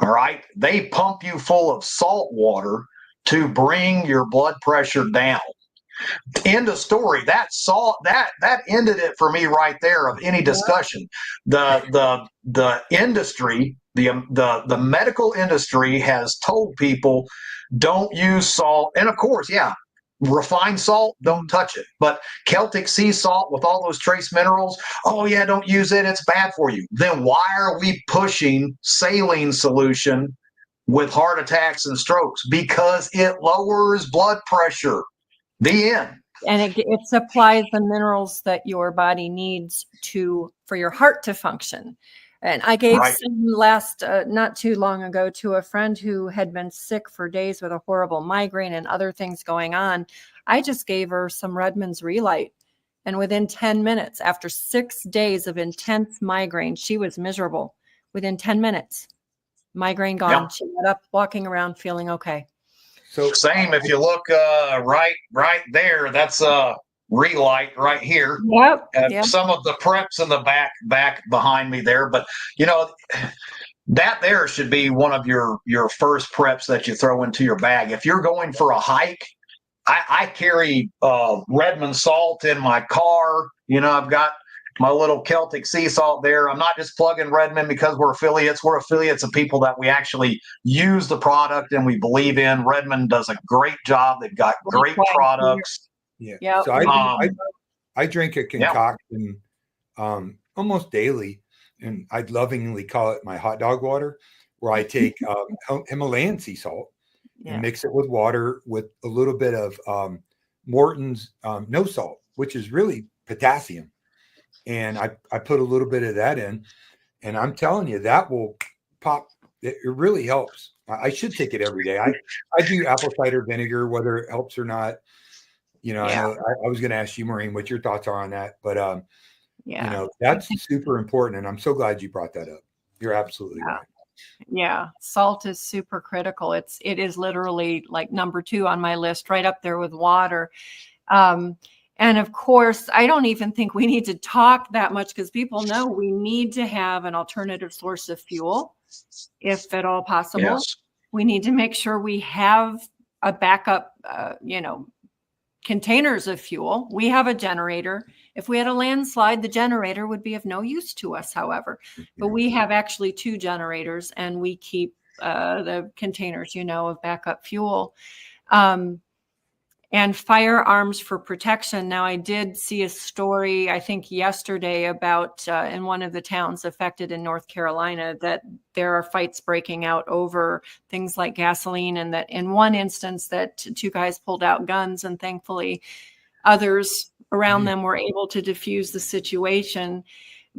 Speaker 3: All right. They pump you full of salt water to bring your blood pressure down. End of story. That salt, that ended it for me right there of any discussion. The industry, the medical industry has told people don't use salt. And of course, refined salt, don't touch it. But Celtic sea salt with all those trace minerals, don't use it. It's bad for you. Then why are we pushing saline solution with heart attacks and strokes? Because it lowers blood pressure. The end.
Speaker 1: And it supplies the minerals that your body needs for your heart to function. And I gave some not too long ago to a friend who had been sick for days with a horrible migraine and other things going on. I just gave her some Redmond's Relight. And within 10 minutes, after 6 days of intense migraine, she was miserable. Within 10 minutes, migraine gone. She got up walking around feeling okay.
Speaker 3: So same if you look right there, that's Relight right here.
Speaker 1: Yep.
Speaker 3: Some of the preps in the back behind me there, but that there should be one of your first preps that you throw into your bag. If you're going for a hike, I carry Redmond salt in my car. I've got my little Celtic sea salt there. I'm not just plugging Redmond because we're affiliates. We're affiliates of people that we actually use the product and we believe in. Redmond does a great job. They've got great products.
Speaker 2: Yeah.
Speaker 1: Yeah.
Speaker 2: So I drink a concoction almost daily, and I'd lovingly call it my hot dog water, where I take Himalayan sea salt and mix it with water with a little bit of Morton's no salt, which is really potassium. And I put a little bit of that in, and I'm telling you, that will pop. It really helps. I should take it every day. I do apple cider vinegar, whether it helps or not. You know, I know I was going to ask you, Maureen, what your thoughts are on that, but you know, that's super important, and I'm so glad you brought that up. You're absolutely right.
Speaker 1: Yeah, salt is super critical. It is literally like number 2 on my list, right up there with water. And of course, I don't even think we need to talk that much because people know we need to have an alternative source of fuel, if at all possible.
Speaker 3: Yes.
Speaker 1: We need to make sure we have a backup, containers of fuel. We have a generator. If we had a landslide, the generator would be of no use to us, however. But we have actually 2 generators, and we keep the containers, of backup fuel. And firearms for protection. Now, I did see a story, I think yesterday, about in one of the towns affected in North Carolina, that there are fights breaking out over things like gasoline, and that in one instance that 2 guys pulled out guns, and thankfully others around them were able to defuse the situation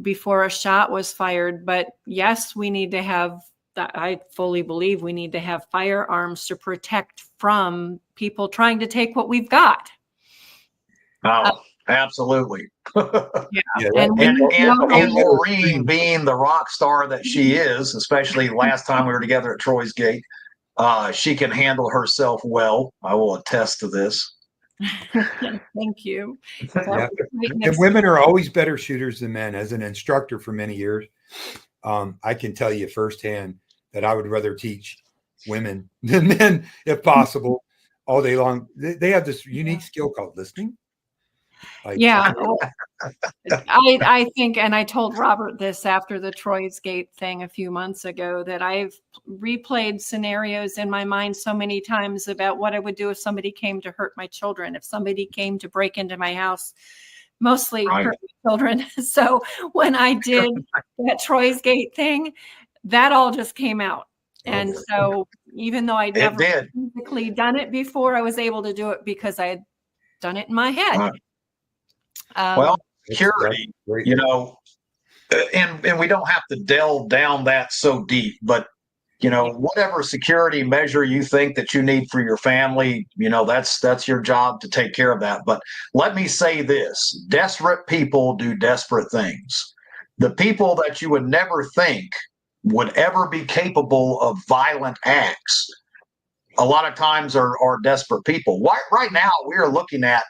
Speaker 1: before a shot was fired. But yes, we need to have that. I fully believe we need to have firearms to protect from people trying to take what we've got.
Speaker 3: Oh, absolutely.
Speaker 1: And
Speaker 3: Maureen, being the rock star that she is, especially last time we were together at Troy's Gate, she can handle herself well. I will attest to this.
Speaker 1: Thank you.
Speaker 2: And women are always better shooters than men. As an instructor for many years, I can tell you firsthand that I would rather teach women than men, if possible, all day long. They have this unique skill called listening.
Speaker 1: I think, and I told Robert this after the Troy's Gate thing a few months ago, that I've replayed scenarios in my mind so many times about what I would do if somebody came to hurt my children, if somebody came to break into my house, mostly hurt my children. So when I did that Troy's Gate thing, that all just came out. And so even though I'd never physically done it before, I was able to do it because I had done it in my head.
Speaker 3: Well, security, and we don't have to delve down that so deep, but whatever security measure you think that you need for your family, that's your job to take care of that. But let me say this: desperate people do desperate things. The people that you would never think would ever be capable of violent acts, a lot of times are desperate people. Right now, we are looking at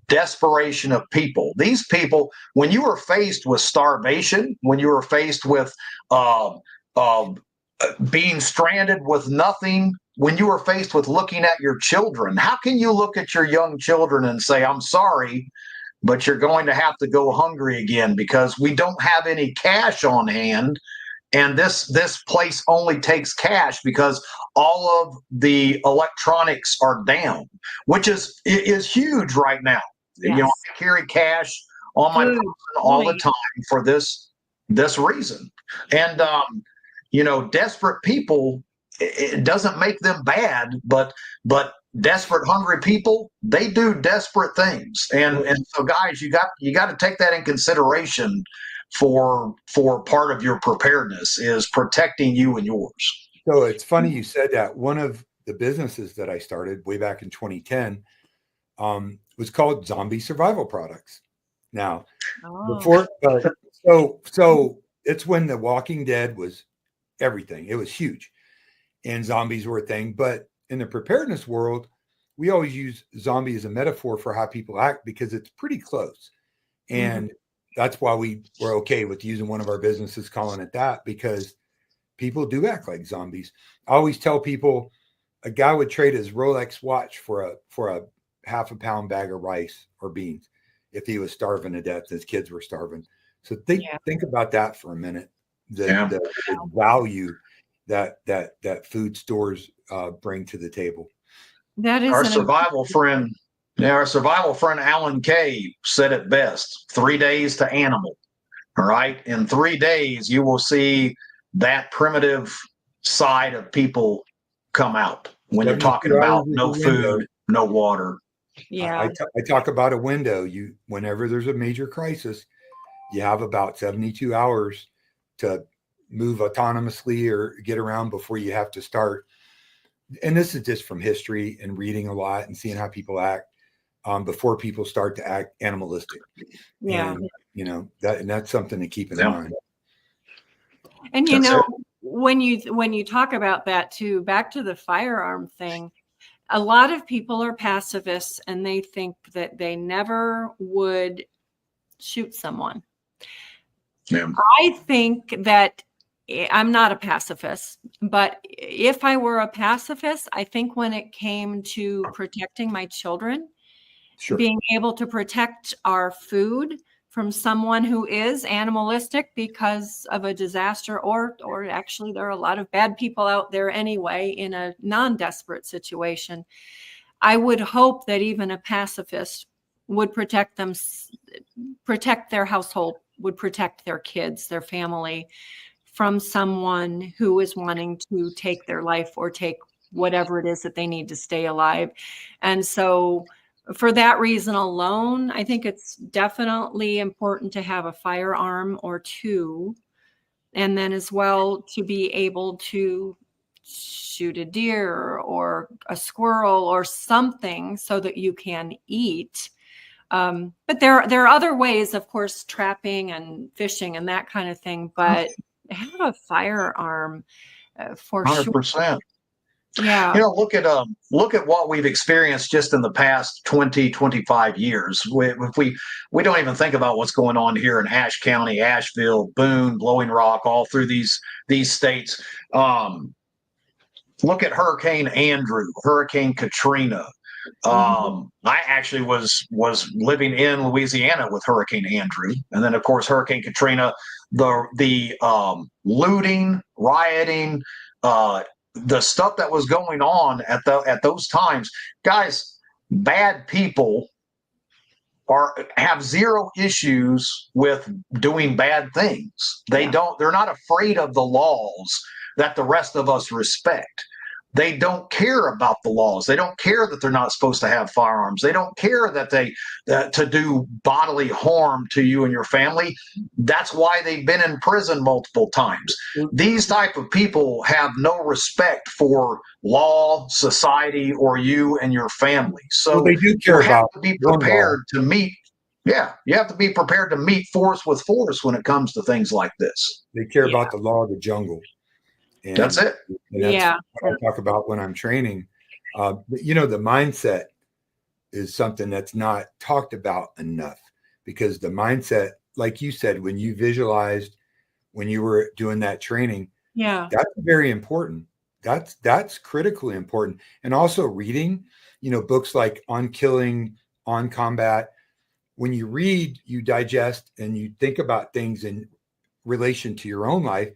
Speaker 3: desperation of people. These people, when you are faced with starvation, when you are faced with being stranded with nothing, when you are faced with looking at your children, how can you look at your young children and say, I'm sorry, but you're going to have to go hungry again because we don't have any cash on hand? And this place only takes cash because all of the electronics are down, which is huge right now.
Speaker 1: Yes.
Speaker 3: I carry cash on my person all the time for this reason. And desperate people, it doesn't make them bad, but desperate, hungry people, they do desperate things. And so guys, you got to take that in consideration for part of your preparedness, is protecting you and yours.
Speaker 2: So it's funny you said that. One of the businesses that I started way back in 2010 was called Zombie Survival Products. Now, before, so it's when The Walking Dead was everything. It was huge, and zombies were a thing. But in the preparedness world, we always use zombie as a metaphor for how people act because it's pretty close, and that's why we were okay with using one of our businesses calling it that, because people do act like zombies. I always tell people a guy would trade his Rolex watch for a half a pound bag of rice or beans. if he was starving to death, his kids were starving. So
Speaker 1: Yeah.
Speaker 2: think about that for a minute.
Speaker 3: Yeah.
Speaker 2: The value that food stores bring to the table.
Speaker 1: That is
Speaker 3: Our survival friend Alan Kay said it best: 3 days to animal. All right. In 3 days, you will see that primitive side of people come out when you're talking
Speaker 2: 72
Speaker 3: about
Speaker 2: hours is
Speaker 3: no
Speaker 2: the window.
Speaker 3: food, no water.
Speaker 1: Yeah.
Speaker 2: I talk about a window. Whenever there's a major crisis, you have about 72 hours to move autonomously or get around before you have to start. And this is just from history and reading a lot and seeing how people act before people start to act animalistic.
Speaker 1: Yeah.
Speaker 2: And, that's something to keep in
Speaker 3: Yeah.
Speaker 2: mind.
Speaker 1: And
Speaker 3: That's
Speaker 1: when you talk about that too, back to the firearm thing, a lot of people are pacifists and they think that they never would shoot someone.
Speaker 3: Yeah.
Speaker 1: I think that I'm not a pacifist, but if I were a pacifist, I think when it came to protecting my children,
Speaker 2: Sure.
Speaker 1: being able to protect our food from someone who is animalistic because of a disaster, or actually there are a lot of bad people out there anyway in a non-desperate situation. I would hope that even a pacifist would protect their household, would protect their kids, their family from someone who is wanting to take their life or take whatever it is that they need to stay alive. And so for that reason alone, I think it's definitely important to have a firearm or two. And then as well to be able to shoot a deer or a squirrel or something so that you can eat. But there are other ways, of course, trapping and fishing and that kind of thing. But have a firearm for
Speaker 3: 100%.
Speaker 1: sure. Yeah.
Speaker 3: Look at what we've experienced just in the past 20, 25 years. We don't even think about what's going on here in Ashe County, Asheville, Boone, Blowing Rock, all through these states. Look at Hurricane Andrew, Hurricane Katrina. I actually was living in Louisiana with Hurricane Andrew, and then of course Hurricane Katrina, the looting, rioting, the stuff that was going on at those times. Guys, bad people have zero issues with doing bad things. They're not afraid of the laws that the rest of us respect. They don't care about the laws. They don't care that they're not supposed to have firearms. They don't care that to do bodily harm to you and your family. That's why they've been in prison multiple times. These type of people have no respect for law, society, or you and your family. So
Speaker 2: they do care about
Speaker 3: to be prepared to meet. Yeah, you have to be prepared to meet force with force when it comes to things like this.
Speaker 2: They care about the law of the jungle. And
Speaker 3: that's it.
Speaker 2: And that's what I talk about when I'm training. But the mindset is something that's not talked about enough, because the mindset, like you said, when you visualized when you were doing that training, that's very important. That's critically important. And also reading, books like On Killing, On Combat. When you read, you digest and you think about things in relation to your own life.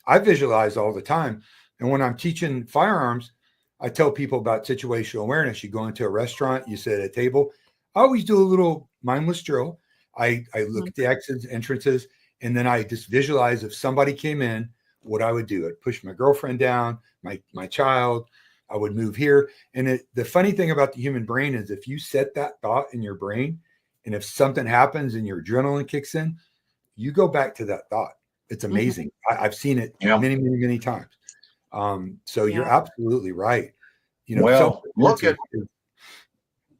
Speaker 2: I visualize all the time. And when I'm teaching firearms, I tell people about situational awareness. You go into a restaurant, you sit at a table. I always do a little mindless drill. I look at the exits, entrances, and then I just visualize if somebody came in, what I would do. I'd push my girlfriend down, my child. I would move here. And the funny thing about the human brain is if you set that thought in your brain, and if something happens and your adrenaline kicks in, you go back to that thought. It's amazing. I've seen it many, many, many times. So you're absolutely right.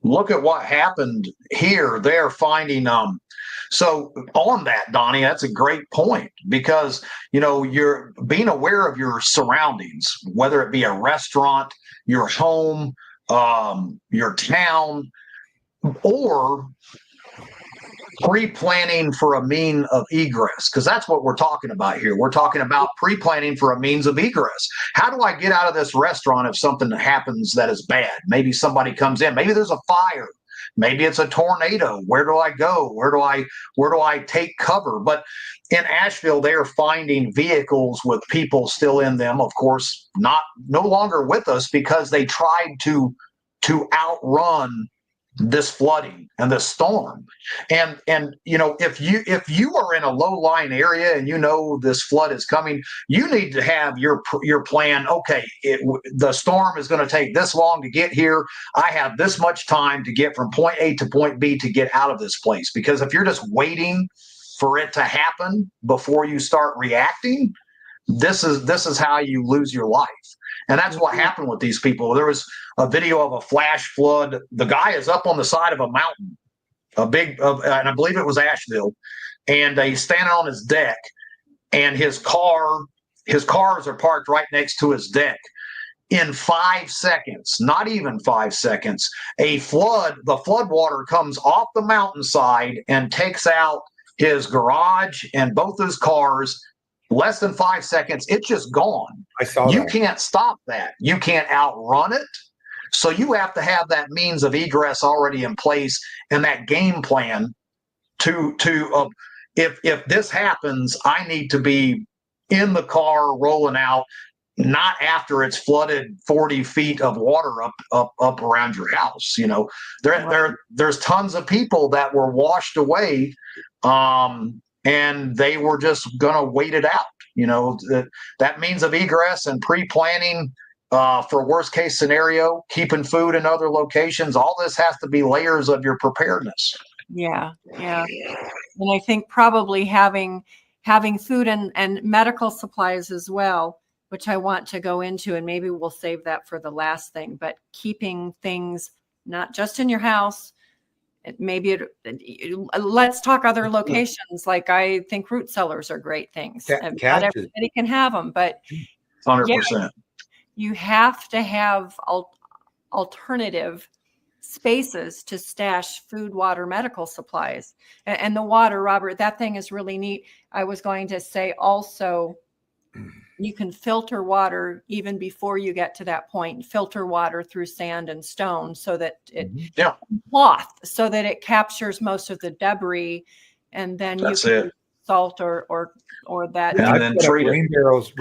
Speaker 3: Look at what happened here. They're finding so on that, Donnie, that's a great point, because you're being aware of your surroundings, whether it be a restaurant, your home, your town, or pre-planning for a mean of egress, because that's what we're talking about here. We're talking about pre-planning for a means of egress. How do I get out of this restaurant if something happens that is bad? Maybe somebody comes in, maybe there's a fire, Maybe it's a tornado. Where do I go? Where do I take cover? But in Asheville, they are finding vehicles with people still in them, of course, no longer with us, because they tried to outrun this flooding and this storm. And if you are in a low-lying area and you know this flood is coming, you need to have your plan. Okay, the storm is going to take this long to get here. I have this much time to get from point A to point B to get out of this place. Because if you're just waiting for it to happen before you start reacting, this is how you lose your life. And that's what happened with these people. There was a video of a flash flood. The guy is up on the side of a mountain, and I believe it was Asheville, and he's standing on his deck, and his cars are parked right next to his deck. In 5 seconds, not even 5 seconds, the flood water comes off the mountainside and takes out his garage and both his cars. Less than 5 seconds, it's just gone.
Speaker 2: I saw that.
Speaker 3: You can't stop that. You can't outrun it. So you have to have that means of egress already in place and that game plan to if this happens, I need to be in the car rolling out, not after it's flooded 40 feet of water up around your house. There's tons of people that were washed away, and they were just going to wait it out. That means of egress and pre-planning for worst case scenario, keeping food in other locations, all this has to be layers of your preparedness.
Speaker 1: Yeah. And I think probably having food and medical supplies as well, which I want to go into, and maybe we'll save that for the last thing, but keeping things not just in your house. Let's talk other locations. Like I think root cellars are great things. Not everybody can have them, but
Speaker 3: 100%.
Speaker 1: You have to have alternative spaces to stash food, water, medical supplies. And the water, Robert, that thing is really neat. I was going to say also, you can filter water even before you get to that point. Filter water through sand and stone so that cloth, so that it captures most of the debris, and then
Speaker 3: That's
Speaker 1: you can
Speaker 3: it.
Speaker 1: Salt or that.
Speaker 3: Yeah, and then treat
Speaker 2: rain barrels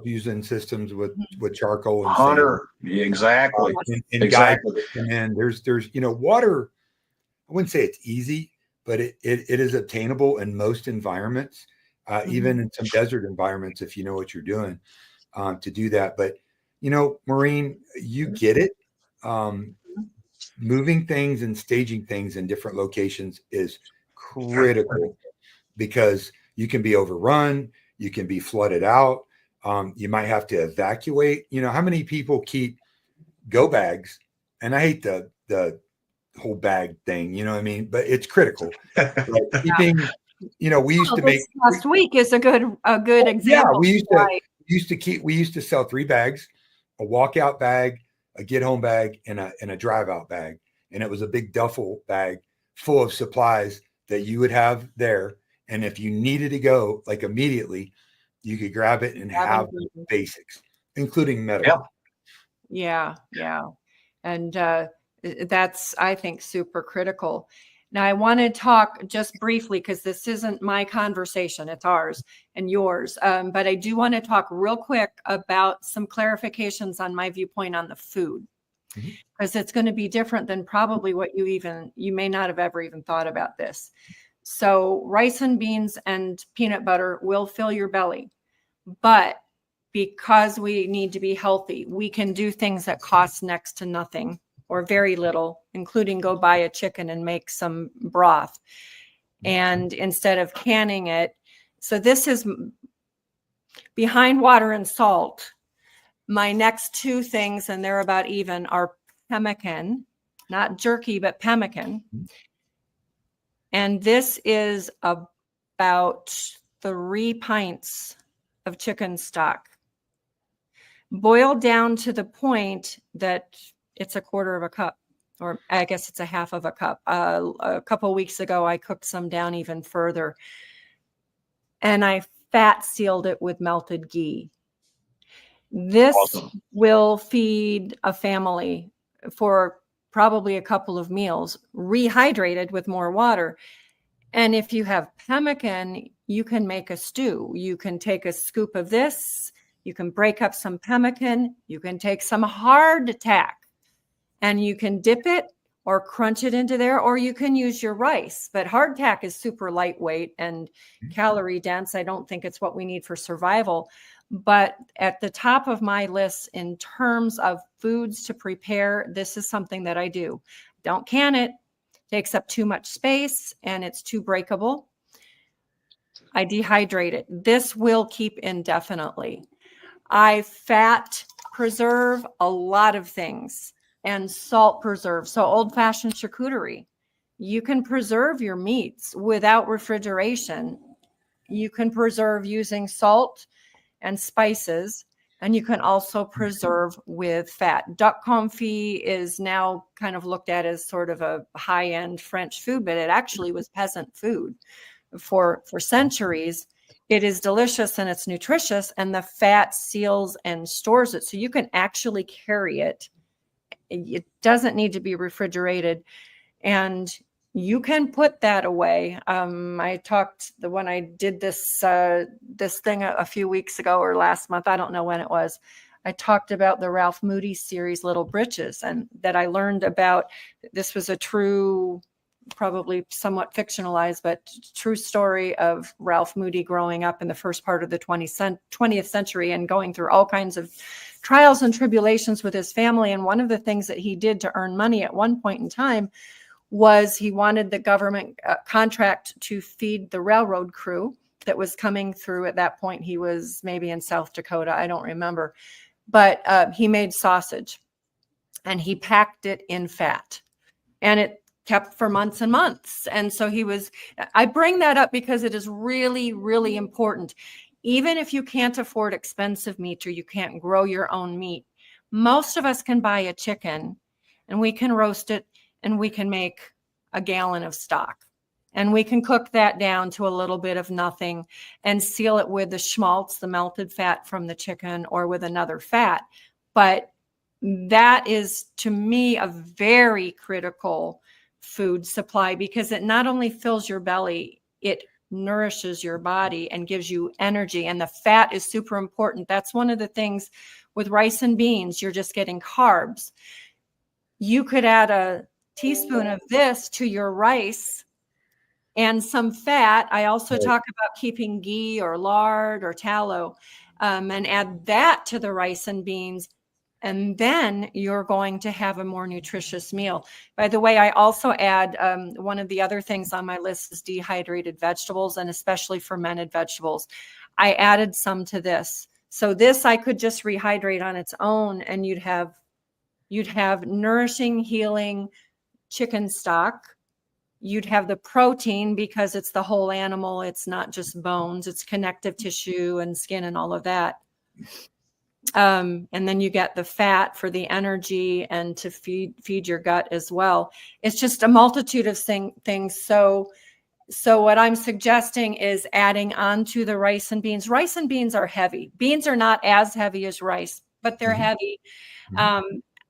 Speaker 2: using systems with charcoal and
Speaker 3: Hunter, exactly.
Speaker 2: And
Speaker 3: Exactly.
Speaker 2: And there's water. I wouldn't say it's easy, but it is obtainable in most environments. Even in some desert environments, if you know what you're doing to do that. But, Maureen, you get it. Moving things and staging things in different locations is critical because you can be overrun, you can be flooded out. You might have to evacuate. How many people keep go bags? And I hate the whole bag thing, you know what I mean? But it's critical. Like keeping... we used to make
Speaker 1: last week is a good example.
Speaker 2: Yeah, we used to sell 3 bags, a walkout bag, a get home bag, and a drive out bag. And it was a big duffel bag full of supplies that you would have there. And if you needed to go like immediately, you could grab it and have the basics, including medical.
Speaker 1: Yeah. And that's, I think, super critical. Now, I want to talk just briefly, because this isn't my conversation, it's ours and yours. But I do want to talk real quick about some clarifications on my viewpoint on the food, because it's going to be different than probably what you may not have ever even thought about this. So rice and beans and peanut butter will fill your belly. But because we need to be healthy, we can do things that cost next to nothing or very little, including go buy a chicken and make some broth. And instead of canning it, so this is behind water and salt. My next 2 things, and they're about even, are pemmican, not jerky, but pemmican. And this is about 3 pints of chicken stock, boiled down to the point that it's a 1/4 of a cup, or I guess it's a 1/2 of a cup. A couple of weeks ago, I cooked some down even further, and I fat sealed it with melted ghee. This will feed a family for probably a couple of meals, rehydrated with more water. And if you have pemmican, you can make a stew. You can take a scoop of this, you can break up some pemmican, you can take some hardtack, and you can dip it or crunch it into there, or you can use your rice. But hardtack is super lightweight and calorie dense. I don't think it's what we need for survival. But at the top of my list in terms of foods to prepare, this is something that I do. Don't can it. Takes up too much space and it's too breakable. I dehydrate it. This will keep indefinitely. I fat preserve a lot of things and salt preserve. So old-fashioned charcuterie. You can preserve your meats without refrigeration. You can preserve using salt and spices, and you can also preserve with fat. Duck confit is now kind of looked at as sort of a high-end French food, but it actually was peasant food for centuries. It is delicious and it's nutritious, and the fat seals and stores it. So you can actually carry it. It doesn't need to be refrigerated. And you can put that away. I talked when I did this thing a few weeks ago or last month, I don't know when it was. I talked about the Ralph Moody series, Little Britches, and that I learned about. This was a true, probably somewhat fictionalized, but true story of Ralph Moody growing up in the first part of the 20th century and going through all kinds of trials and tribulations with his family. And one of the things that he did to earn money at one point in time was he wanted the government contract to feed the railroad crew that was coming through. At that point, he was maybe in South Dakota. I don't remember. But he made sausage and he packed it in fat. And it kept for months and months. And so I bring that up because it is really, really important. Even if you can't afford expensive meat or you can't grow your own meat, most of us can buy a chicken and we can roast it and we can make a gallon of stock. And we can cook that down to a little bit of nothing and seal it with the schmaltz, the melted fat from the chicken, or with another fat. But that is, to me, a very critical food supply because it not only fills your belly, it nourishes your body and gives you energy. And the fat is super important. That's one of the things with rice and beans. You're just getting carbs. You could add a teaspoon of this to your rice and some fat. I also talk about keeping ghee or lard or tallow and add that to the rice and beans. And then you're going to have a more nutritious meal. By the way, I also add one of the other things on my list is dehydrated vegetables, and especially fermented vegetables. I added some to this. So this I could just rehydrate on its own, and you'd have nourishing, healing chicken stock. You'd have the protein because it's the whole animal. It's not just bones. It's connective tissue and skin and all of that. And then you get the fat for the energy and to feed your gut as well. It's just a multitude of things. So what I'm suggesting is adding on to the rice and beans. Rice and beans are heavy. Beans are not as heavy as rice, but they're heavy.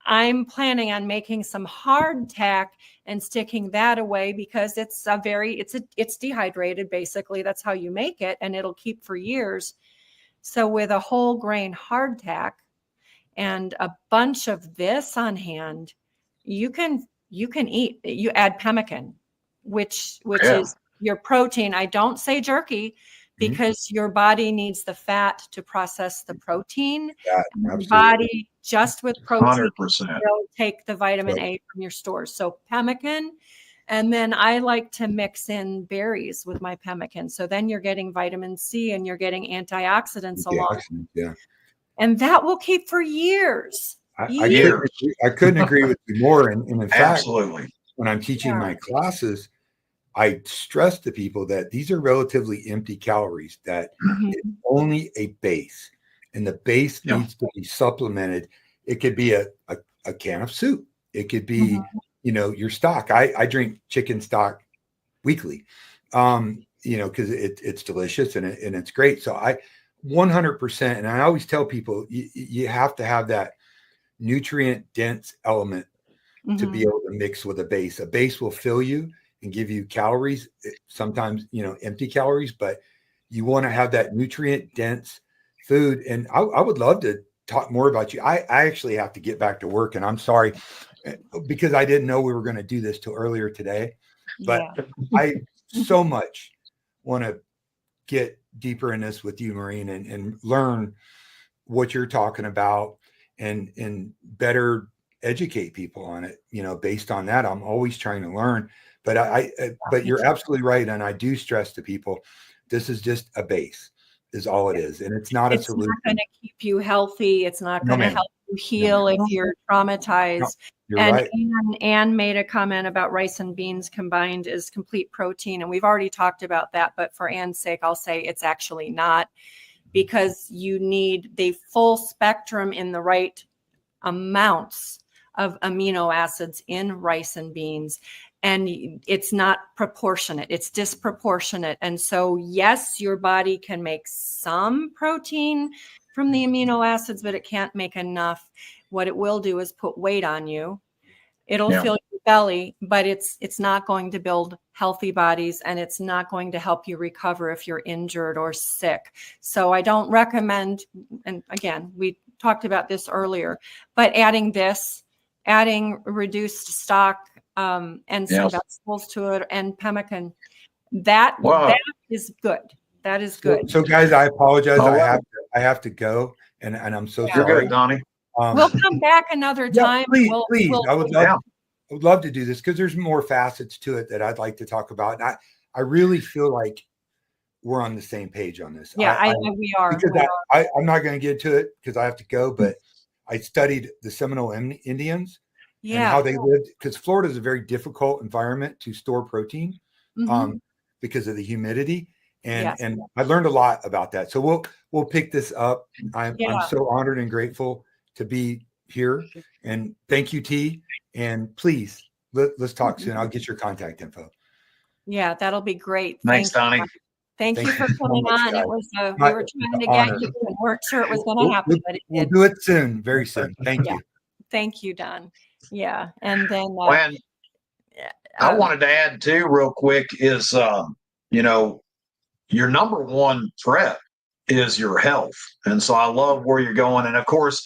Speaker 1: I'm planning on making some hardtack and sticking that away because it's dehydrated. Basically, that's how you make it, and it'll keep for years. So with a whole grain hardtack and a bunch of this on hand, you can eat. You add pemmican, which is your protein. I don't say jerky because your body needs the fat to process the protein. Your body just with protein
Speaker 3: 100%.
Speaker 1: will take the vitamin A from your stores. So pemmican. And then I like to mix in berries with my pemmican. So then you're getting vitamin C and you're getting antioxidants along.
Speaker 2: Yeah.
Speaker 1: And that will keep for years.
Speaker 2: I couldn't agree with you more. And in fact,
Speaker 3: Absolutely.
Speaker 2: when I'm teaching my classes, I stress to people that these are relatively empty calories, that it's only a base. And the base needs to be supplemented. It could be a can of soup. It could be your stock. I drink chicken stock weekly, because it's delicious and it's great. So I 100%. And I always tell people you have to have that nutrient dense element to
Speaker 1: Mhm.
Speaker 2: be able to mix with a base. A base will fill you and give you calories, sometimes, empty calories, but you want to have that nutrient dense food. And I would love to talk more about you. I actually have to get back to work, and I'm sorry because I didn't know we were going to do this till earlier today, but
Speaker 1: Yeah.
Speaker 2: I so much want to get deeper in this with you, Maureen, and learn what you're talking about and better educate people on it, based on that. I'm always trying to learn, but but you're absolutely right. And I do stress to people, this is just a base is all it is. And it's not a
Speaker 1: It's not
Speaker 2: solution.
Speaker 1: going to keep you healthy. It's not
Speaker 2: No,
Speaker 1: going to
Speaker 2: ma'am.
Speaker 1: help you
Speaker 2: No,
Speaker 1: heal
Speaker 2: ma'am.
Speaker 1: if you're
Speaker 2: No,
Speaker 1: traumatized.
Speaker 2: you're
Speaker 1: And
Speaker 2: right.
Speaker 1: Anne made a comment about rice and beans combined is complete protein. And we've already talked about that. But for Anne's sake, I'll say it's actually not, because you need the full spectrum in the right amounts of amino acids in rice and beans. And it's not proportionate, it's disproportionate. And so, yes, your body can make some protein from the amino acids, but it can't make enough. What it will do is put weight on you. It'll
Speaker 3: Yeah.
Speaker 1: fill your belly, but it's not going to build healthy bodies, and it's not going to help you recover if you're injured or sick. So I don't recommend, and again, we talked about this earlier, but adding reduced stock and some
Speaker 3: Yes.
Speaker 1: vegetables to it and pemmican, that
Speaker 3: Wow.
Speaker 1: is good. That is good.
Speaker 2: So guys, I apologize.
Speaker 3: Oh,
Speaker 2: I have to go, and I'm so
Speaker 1: Yeah.
Speaker 3: You're
Speaker 2: sorry.
Speaker 3: good, Donnie.
Speaker 1: We'll come back another
Speaker 2: Yeah,
Speaker 1: time.
Speaker 2: please,
Speaker 1: We'll
Speaker 2: I would love
Speaker 3: Yeah.
Speaker 2: I would love to do this because there's more facets to it that I'd like to talk about. And I really feel like we're on the same page on this.
Speaker 1: yeah, we are.
Speaker 2: Because
Speaker 1: We are.
Speaker 2: I'm not going to get to it because I have to go, but I studied the Seminole Indians and how
Speaker 1: Yeah.
Speaker 2: they lived, because Florida is a very difficult environment to store protein
Speaker 1: Mhm.
Speaker 2: because of the humidity.
Speaker 1: Yes.
Speaker 2: And I learned a lot about that. So we'll pick this up. I'm
Speaker 1: Yeah.
Speaker 2: so honored and grateful to be here. And thank you, T. And please, let's talk soon. I'll get your contact info.
Speaker 1: Yeah, that'll be great.
Speaker 3: Thanks,
Speaker 1: Thank you.
Speaker 3: Donnie.
Speaker 1: Thank you for
Speaker 2: so
Speaker 1: coming
Speaker 2: much,
Speaker 1: on.
Speaker 2: guys.
Speaker 1: It was we
Speaker 2: My
Speaker 1: were trying to
Speaker 2: honor.
Speaker 1: get you and weren't sure it was going to happen, but it
Speaker 2: We'll
Speaker 1: did.
Speaker 2: do it soon, very soon. Thank
Speaker 1: Yeah.
Speaker 2: you.
Speaker 1: Thank you, Don. Yeah, and then
Speaker 3: And I wanted to add too, real quick, is your number one threat is your health, and so I love where you're going. And of course,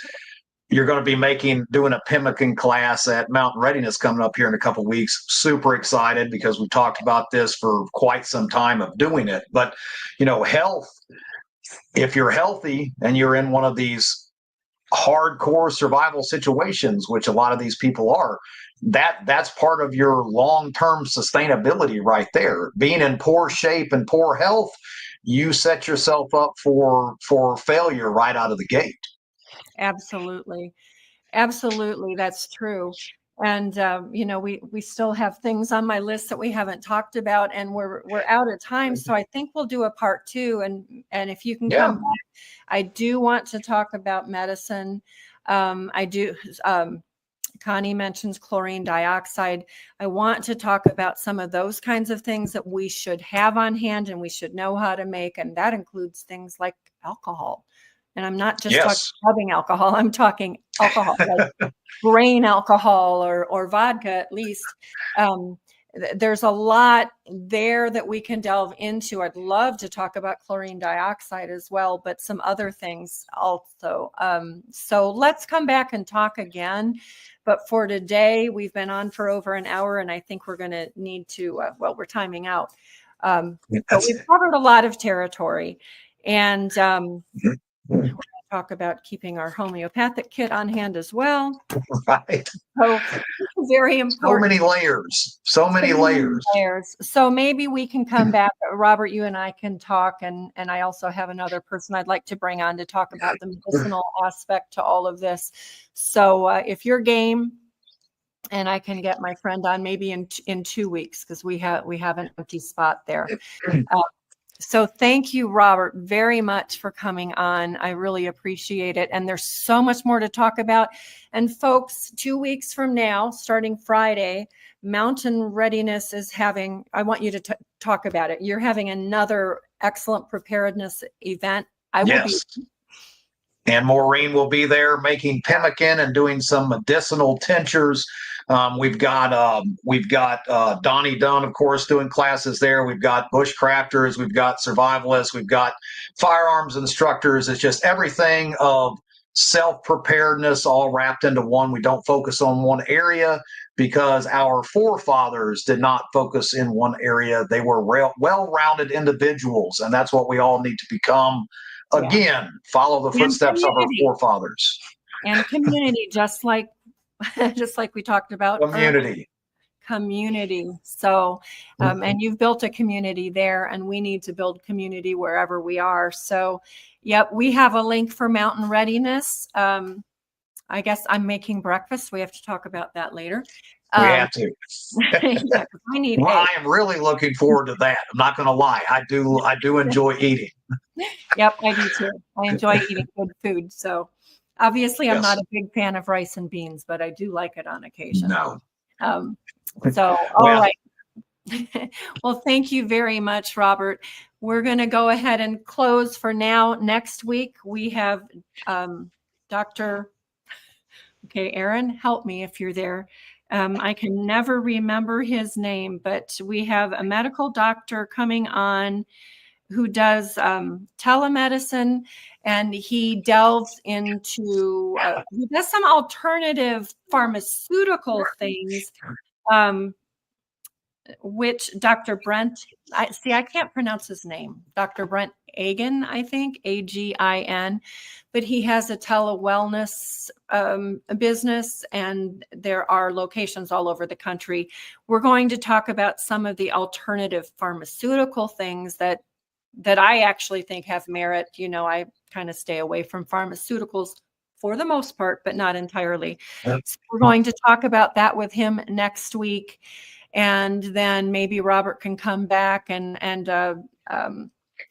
Speaker 3: you're going to be doing a pemmican class at Mountain Readiness coming up here in a couple of weeks. Super excited because we talked about this for quite some time of doing it. But health. If you're healthy and you're in one of these hardcore survival situations, which a lot of these people are, that's part of your long-term sustainability right there. Being in poor shape and poor health, you set yourself up for failure right out of the gate.
Speaker 1: absolutely. Absolutely, that's true. And we still have things on my list that we haven't talked about, and we're out of time. So I think we'll do a part 2. And if you can
Speaker 3: Yeah.
Speaker 1: come back, I do want to talk about medicine. I do. Connie mentions chlorine dioxide. I want to talk about some of those kinds of things that we should have on hand and we should know how to make, and that includes things like alcohol. And I'm not just talking rubbing alcohol. I'm talking alcohol, like grain alcohol or vodka, at least. There's a lot there that we can delve into. I'd love to talk about chlorine dioxide as well, but some other things also. So let's come back and talk again. But for today, we've been on for over an hour, and I think we're going to need to, we're timing out. But we've covered a lot of territory. And we're going to talk about keeping our homeopathic kit on hand as well.
Speaker 3: Right.
Speaker 1: So very important.
Speaker 3: So many layers. So many layers.
Speaker 1: So maybe we can come back. Robert, you and I can talk. And I also have another person I'd like to bring on to talk about the medicinal aspect to all of this. So if you're game, and I can get my friend on maybe in 2 weeks, because we have an empty spot there. So thank you, Robert, very much for coming on. I really appreciate it. And there's so much more to talk about. And folks, 2 weeks from now, starting Friday, Mountain Readiness is having, I want you to talk about it. You're having another excellent preparedness event. I will be.
Speaker 3: And Maureen will be there making pemmican and doing some medicinal tinctures. We've got Donnie Dunn, of course, doing classes there. We've got bushcrafters, we've got survivalists, we've got firearms instructors. It's just everything of self-preparedness all wrapped into one. We don't focus on one area because our forefathers did not focus in one area. They were well-rounded individuals, and that's what we all need to become. Again, follow the footsteps of our forefathers.
Speaker 1: And community, just like we talked about. Community. So, and you've built a community there, and we need to build community wherever we are. So, yep, we have a link for Mountain Readiness. I guess I'm making breakfast. We have to talk about that later.
Speaker 3: We have to.
Speaker 1: Yeah, I need
Speaker 3: well, I am really looking forward to that. I'm not going to lie. I do enjoy eating.
Speaker 1: Yep, I do too. I enjoy eating good food. So obviously I'm not a big fan of rice and beans, but I do like it on occasion.
Speaker 3: No.
Speaker 1: So, all right. Well, thank you very much, Robert. We're going to go ahead and close for now. Next week, we have Dr. Okay, Aaron, help me if you're there. I can never remember his name, but we have a medical doctor coming on who does telemedicine, and he delves into, he does some alternative pharmaceutical things, which Dr. Brent, I can't pronounce his name, Dr. Brent Agin, I think, Agin, but he has a telewellness business, and there are locations all over the country. We're going to talk about some of the alternative pharmaceutical things that I actually think have merit. You know, I kind of stay away from pharmaceuticals for the most part, but not entirely. So we're going to talk about that with him next week. And then maybe Robert can come back and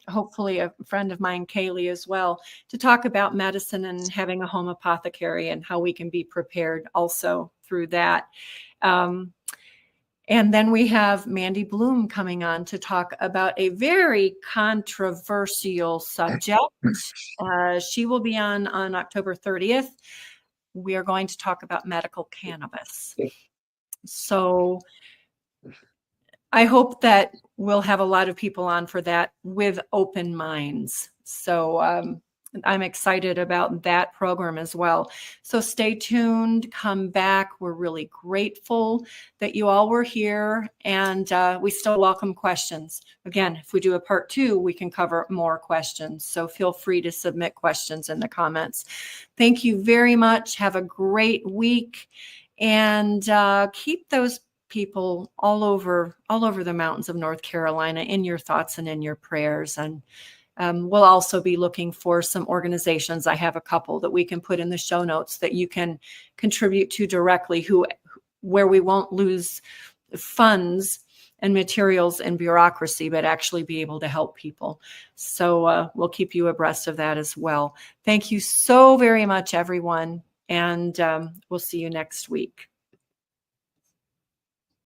Speaker 1: hopefully a friend of mine, Kaylee, as well, to talk about medicine and having a home apothecary and how we can be prepared also through that. And then we have Mandy Bloom coming on to talk about a very controversial subject. She will be on October 30th. We are going to talk about medical cannabis. So I hope that we'll have a lot of people on for that with open minds. So I'm excited about that program as well. So stay tuned, come back. We're really grateful that you all were here, and we still welcome questions. Again, if we do a part 2, we can cover more questions. So feel free to submit questions in the comments. Thank you very much. Have a great week, and keep those people all over the mountains of North Carolina in your thoughts and in your prayers. And we'll also be looking for some organizations. I have a couple that we can put in the show notes that you can contribute to directly, where we won't lose funds and materials and bureaucracy, but actually be able to help people. So we'll keep you abreast of that as well. Thank you so very much, everyone. And we'll see you next week.